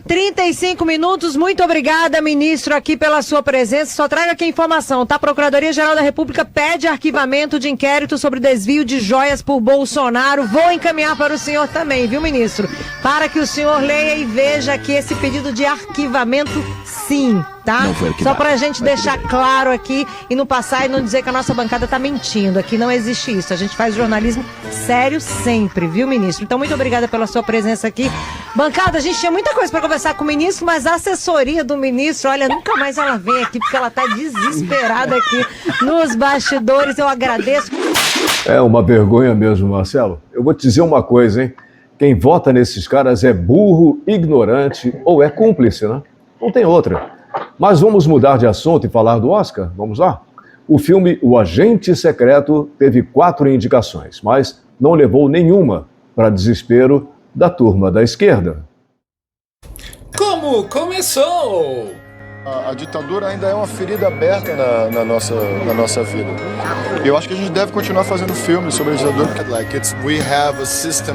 13h35, muito obrigada, ministro, aqui pela sua presença. Só traga aqui a informação, tá? A Procuradoria-Geral da República pede arquivamento de inquérito sobre desvio de joias por Bolsonaro. Vou encaminhar para o senhor também, viu, ministro? Para que o senhor leia e veja aqui esse pedido de arquivamento, sim, tá? Só pra gente deixar claro aqui e não passar e não dizer que a nossa bancada tá mentindo. Aqui não existe isso. A gente faz jornalismo sério sempre, viu, ministro? Então, muito obrigada pela sua presença aqui. Bancada, a gente tinha muita coisa para conversar com o ministro, mas a assessoria do ministro, olha, nunca mais ela vem aqui, porque ela tá desesperada aqui nos bastidores. Eu agradeço. É uma vergonha mesmo, Marcelo. Eu vou te dizer uma coisa, hein? Quem vota nesses caras é burro, ignorante ou é cúmplice, né? Não tem outra. Mas vamos mudar de assunto e falar do Oscar? Vamos lá? O filme O Agente Secreto teve 4 indicações, mas não levou nenhuma, para desespero da turma da esquerda. Como começou? A ditadura ainda é uma ferida aberta na nossa vida. Eu acho que a gente deve continuar fazendo filmes sobre a ditadura. We have a system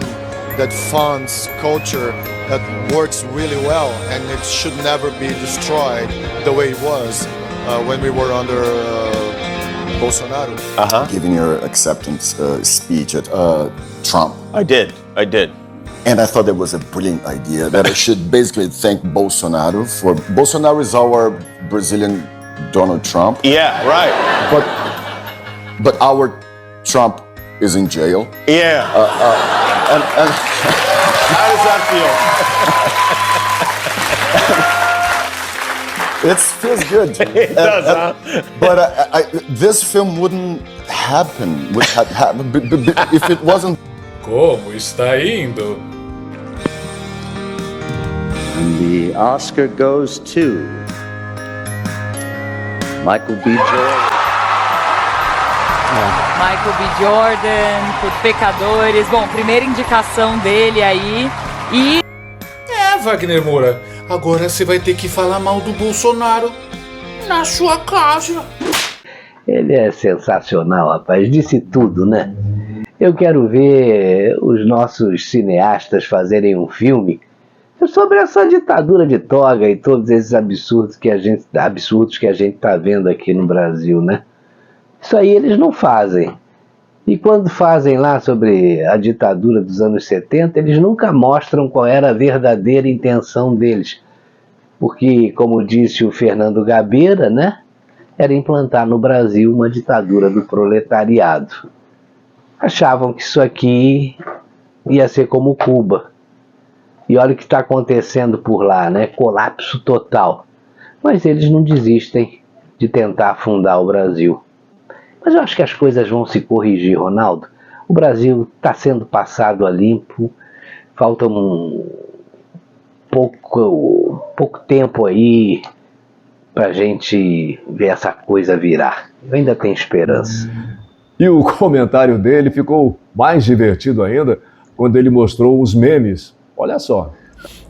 that funds culture that works really well, and it should never be destroyed the way it was when we were under Bolsonaro. Giving your acceptance speech at Trump. I did. And I thought that was a brilliant idea, that I should basically thank Bolsonaro for... Bolsonaro is our Brazilian Donald Trump. Yeah, right. But our Trump is in jail. Yeah. And How does that feel? It feels good. It does, But this film wouldn't happen if it wasn't. Como está indo? And the Oscar goes to Michael B. Jordan. Michael B. Jordan, por Pecadores. Bom, primeira indicação dele aí. E... Wagner Moura, agora você vai ter que falar mal do Bolsonaro na sua casa. Ele é sensacional, rapaz. Disse tudo, né? Eu quero ver os nossos cineastas fazerem um filme sobre essa ditadura de toga e todos esses absurdos que a gente tá vendo aqui no Brasil, né? Isso aí eles não fazem. E quando fazem lá sobre a ditadura dos anos 70, eles nunca mostram qual era a verdadeira intenção deles. Porque, como disse o Fernando Gabeira, né, era implantar no Brasil uma ditadura do proletariado. Achavam que isso aqui ia ser como Cuba. E olha o que está acontecendo por lá, né? Colapso total. Mas eles não desistem de tentar afundar o Brasil. Mas eu acho que as coisas vão se corrigir, Ronaldo. O Brasil está sendo passado a limpo. Falta pouco tempo aí para a gente ver essa coisa virar. Eu ainda tenho esperança. E o comentário dele ficou mais divertido ainda quando ele mostrou os memes. Olha só.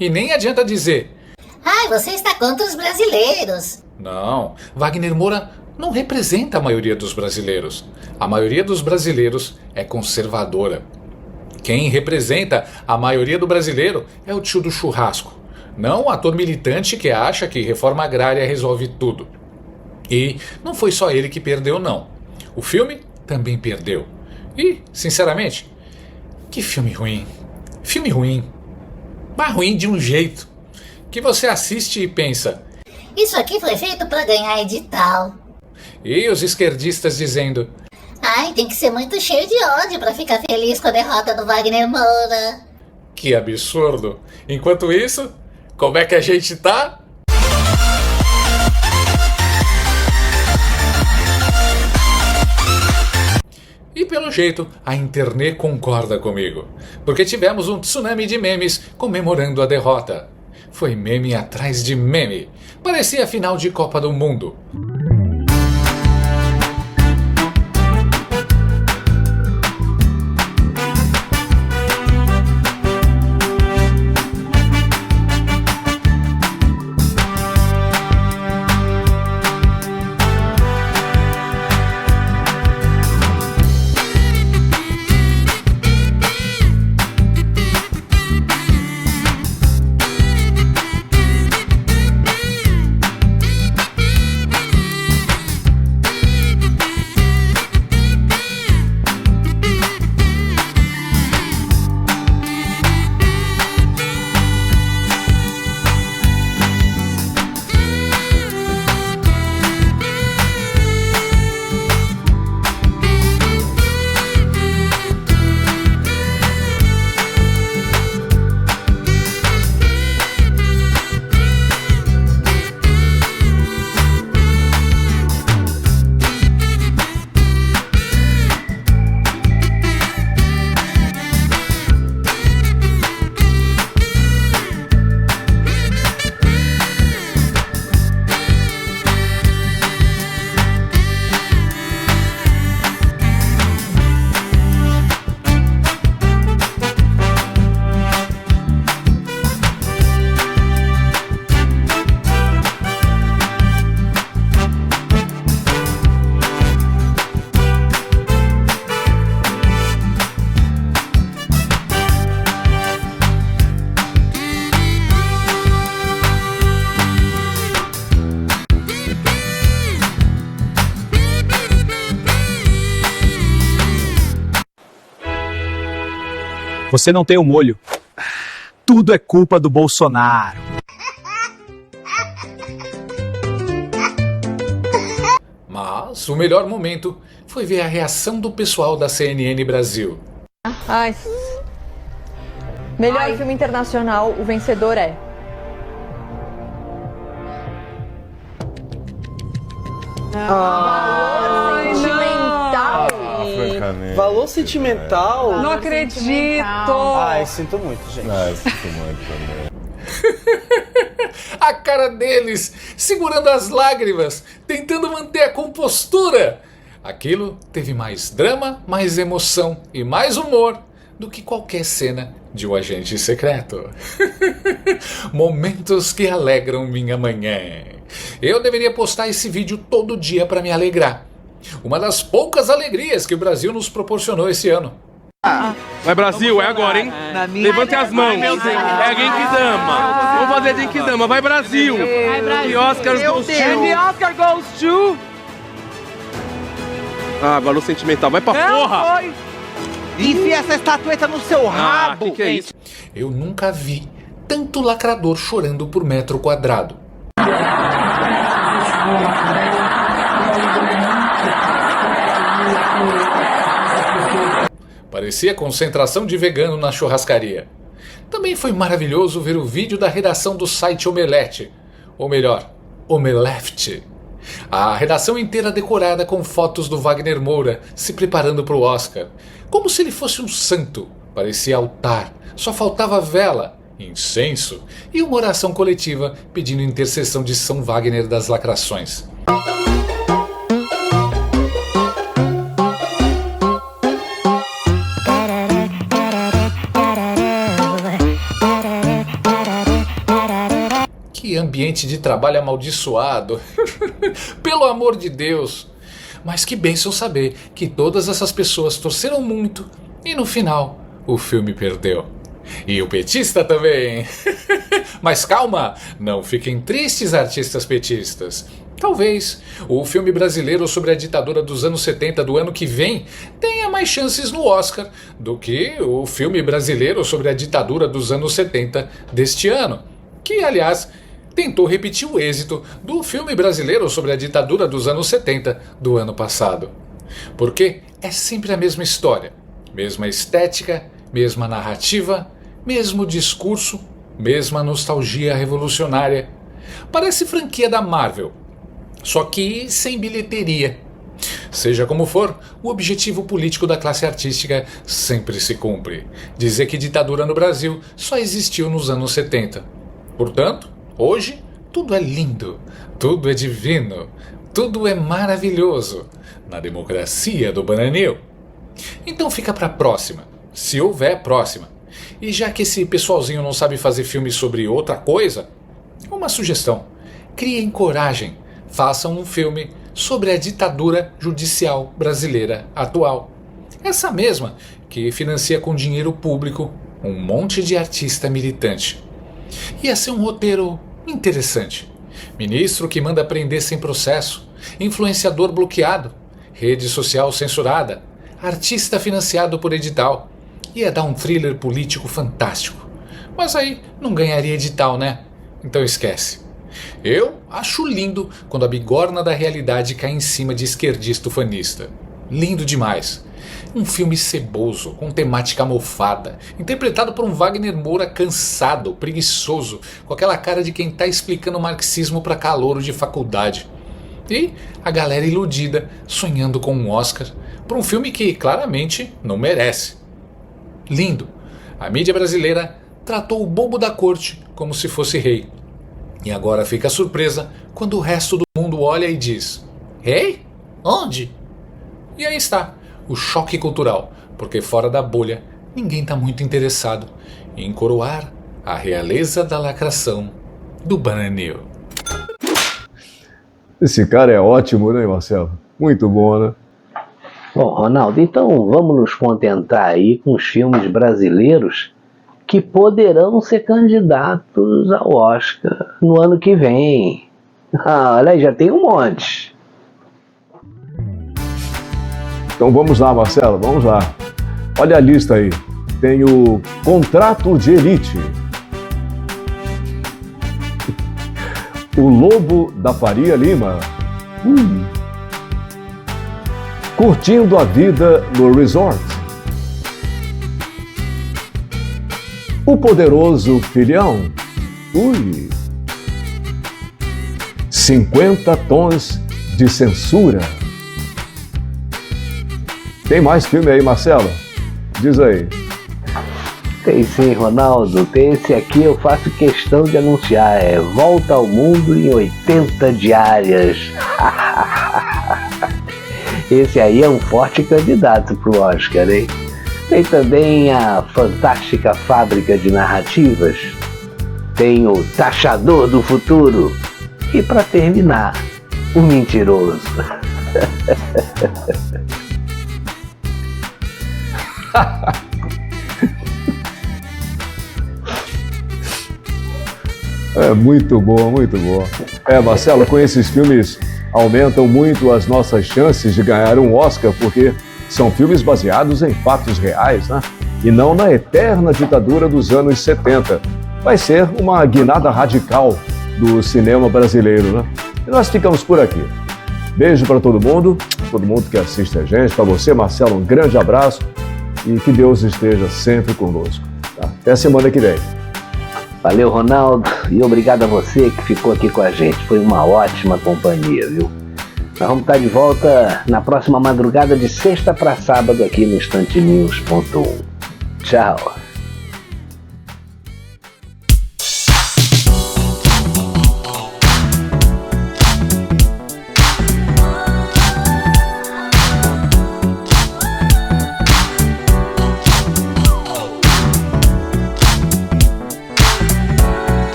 E nem adianta dizer: ai, você está contra os brasileiros. Não, Wagner Moura não representa a maioria dos brasileiros. A maioria dos brasileiros é conservadora. Quem representa a maioria do brasileiro é o tio do churrasco, não o ator militante que acha que reforma agrária resolve tudo. E não foi só ele que perdeu, não. O filme também perdeu. E, sinceramente, que filme ruim. Filme ruim. Mas ruim de um jeito que você assiste e pensa: isso aqui foi feito para ganhar edital. E os esquerdistas dizendo: ai, tem que ser muito cheio de ódio para ficar feliz com a derrota do Wagner Moura. Que absurdo. Enquanto isso, como é que a gente tá? E pelo jeito, a internet concorda comigo, porque tivemos um tsunami de memes comemorando a derrota. Foi meme atrás de meme. Parecia a final de Copa do Mundo. Você não tem um molho. Tudo é culpa do Bolsonaro. Mas o melhor momento foi ver a reação do pessoal da CNN Brasil. Ai. Melhor filme internacional, o vencedor é... Sentimental. Francamente. Valor sentimental? Não acredito. Ai, sinto muito, gente. Eu sinto muito também. A cara deles, segurando as lágrimas, tentando manter a compostura. Aquilo teve mais drama, mais emoção e mais humor do que qualquer cena de um agente secreto. Momentos que alegram minha manhã. Eu deveria postar esse vídeo todo dia para me alegrar. Uma das poucas alegrias que o Brasil nos proporcionou esse ano. Vai Brasil, é agora, hein? Levante as mãos. É a Genkidama. Vamos fazer a Genkidama. Vai Brasil. The Oscar goes to... And the Oscar goes to... Ah, valor sentimental. Vai pra porra! Foi. Enfia essa estatueta no seu rabo. Que é isso? Eu nunca vi tanto lacrador chorando por metro quadrado. Parecia concentração de vegano na churrascaria. Também foi maravilhoso ver o vídeo da redação do site Omelete. Ou melhor, Omeleft. A redação inteira decorada com fotos do Wagner Moura se preparando para o Oscar. Como se ele fosse um santo. Parecia altar. Só faltava vela, incenso e uma oração coletiva pedindo intercessão de São Wagner das lacrações. Que ambiente de trabalho amaldiçoado. Pelo amor de Deus. Mas que bênção saber que todas essas pessoas torceram muito e no final o filme perdeu. E o petista também. Mas calma, não fiquem tristes, artistas petistas. Talvez o filme brasileiro sobre a ditadura dos anos 70 do ano que vem tenha mais chances no Oscar do que o filme brasileiro sobre a ditadura dos anos 70 deste ano. Que, aliás, tentou repetir o êxito do filme brasileiro sobre a ditadura dos anos 70 do ano passado. Porque é sempre a mesma história, mesma estética, mesma narrativa, mesmo discurso, mesma nostalgia revolucionária. Parece franquia da Marvel, só que sem bilheteria. Seja como for, o objetivo político da classe artística sempre se cumpre. Dizer que ditadura no Brasil só existiu nos anos 70. Portanto, hoje, tudo é lindo, tudo é divino, tudo é maravilhoso, na democracia do Bananil. Então fica pra próxima, se houver próxima. E já que esse pessoalzinho não sabe fazer filme sobre outra coisa, uma sugestão, criem coragem, façam um filme sobre a ditadura judicial brasileira atual. Essa mesma que financia com dinheiro público um monte de artista militante. Ia ser um roteiro interessante. Ministro que manda prender sem processo, influenciador bloqueado, rede social censurada, artista financiado por edital. Ia dar um thriller político fantástico. Mas aí não ganharia edital, né? Então esquece. Eu acho lindo quando a bigorna da realidade cai em cima de esquerdista ufanista. Lindo demais. Um filme ceboso, com temática mofada, interpretado por um Wagner Moura cansado, preguiçoso, com aquela cara de quem tá explicando marxismo para calouro de faculdade. E a galera iludida, sonhando com um Oscar, por um filme que claramente não merece. Lindo. A mídia brasileira tratou o bobo da corte como se fosse rei. E agora fica surpresa quando o resto do mundo olha e diz: rei? Onde? E aí está. O choque cultural, porque fora da bolha ninguém está muito interessado em coroar a realeza da lacração do Bananil. Esse cara é ótimo, né, Marcelo? Muito bom, né? Bom, Ronaldo, então vamos nos contentar aí com os filmes brasileiros que poderão ser candidatos ao Oscar no ano que vem. Olha aí, já tem um monte. Então vamos lá, Marcelo, vamos lá. Olha a lista aí. Tem o Contrato de Elite. O Lobo da Faria Lima. Curtindo a Vida no Resort. O Poderoso Filhão. 50 Tons de Censura. Tem mais filme aí, Marcelo? Diz aí. Tem sim, Ronaldo. Tem esse aqui, eu faço questão de anunciar. É Volta ao Mundo em 80 Diárias. Esse aí é um forte candidato pro Oscar, hein? Tem também a Fantástica Fábrica de Narrativas. Tem o Taxador do Futuro. E para terminar, o Mentiroso. É muito boa, muito boa. Marcelo, com esses filmes aumentam muito as nossas chances de ganhar um Oscar, porque são filmes baseados em fatos reais, né? E não na eterna ditadura dos anos 70. Vai ser uma guinada radical do cinema brasileiro, né? E nós ficamos por aqui. Beijo para todo mundo que assiste a gente. Para você, Marcelo, um grande abraço e que Deus esteja sempre conosco. Tá? Até semana que vem. Valeu, Ronaldo, e obrigado a você que ficou aqui com a gente. Foi uma ótima companhia, viu? Nós vamos estar de volta na próxima madrugada de sexta para sábado aqui no instantenews.1. Tchau.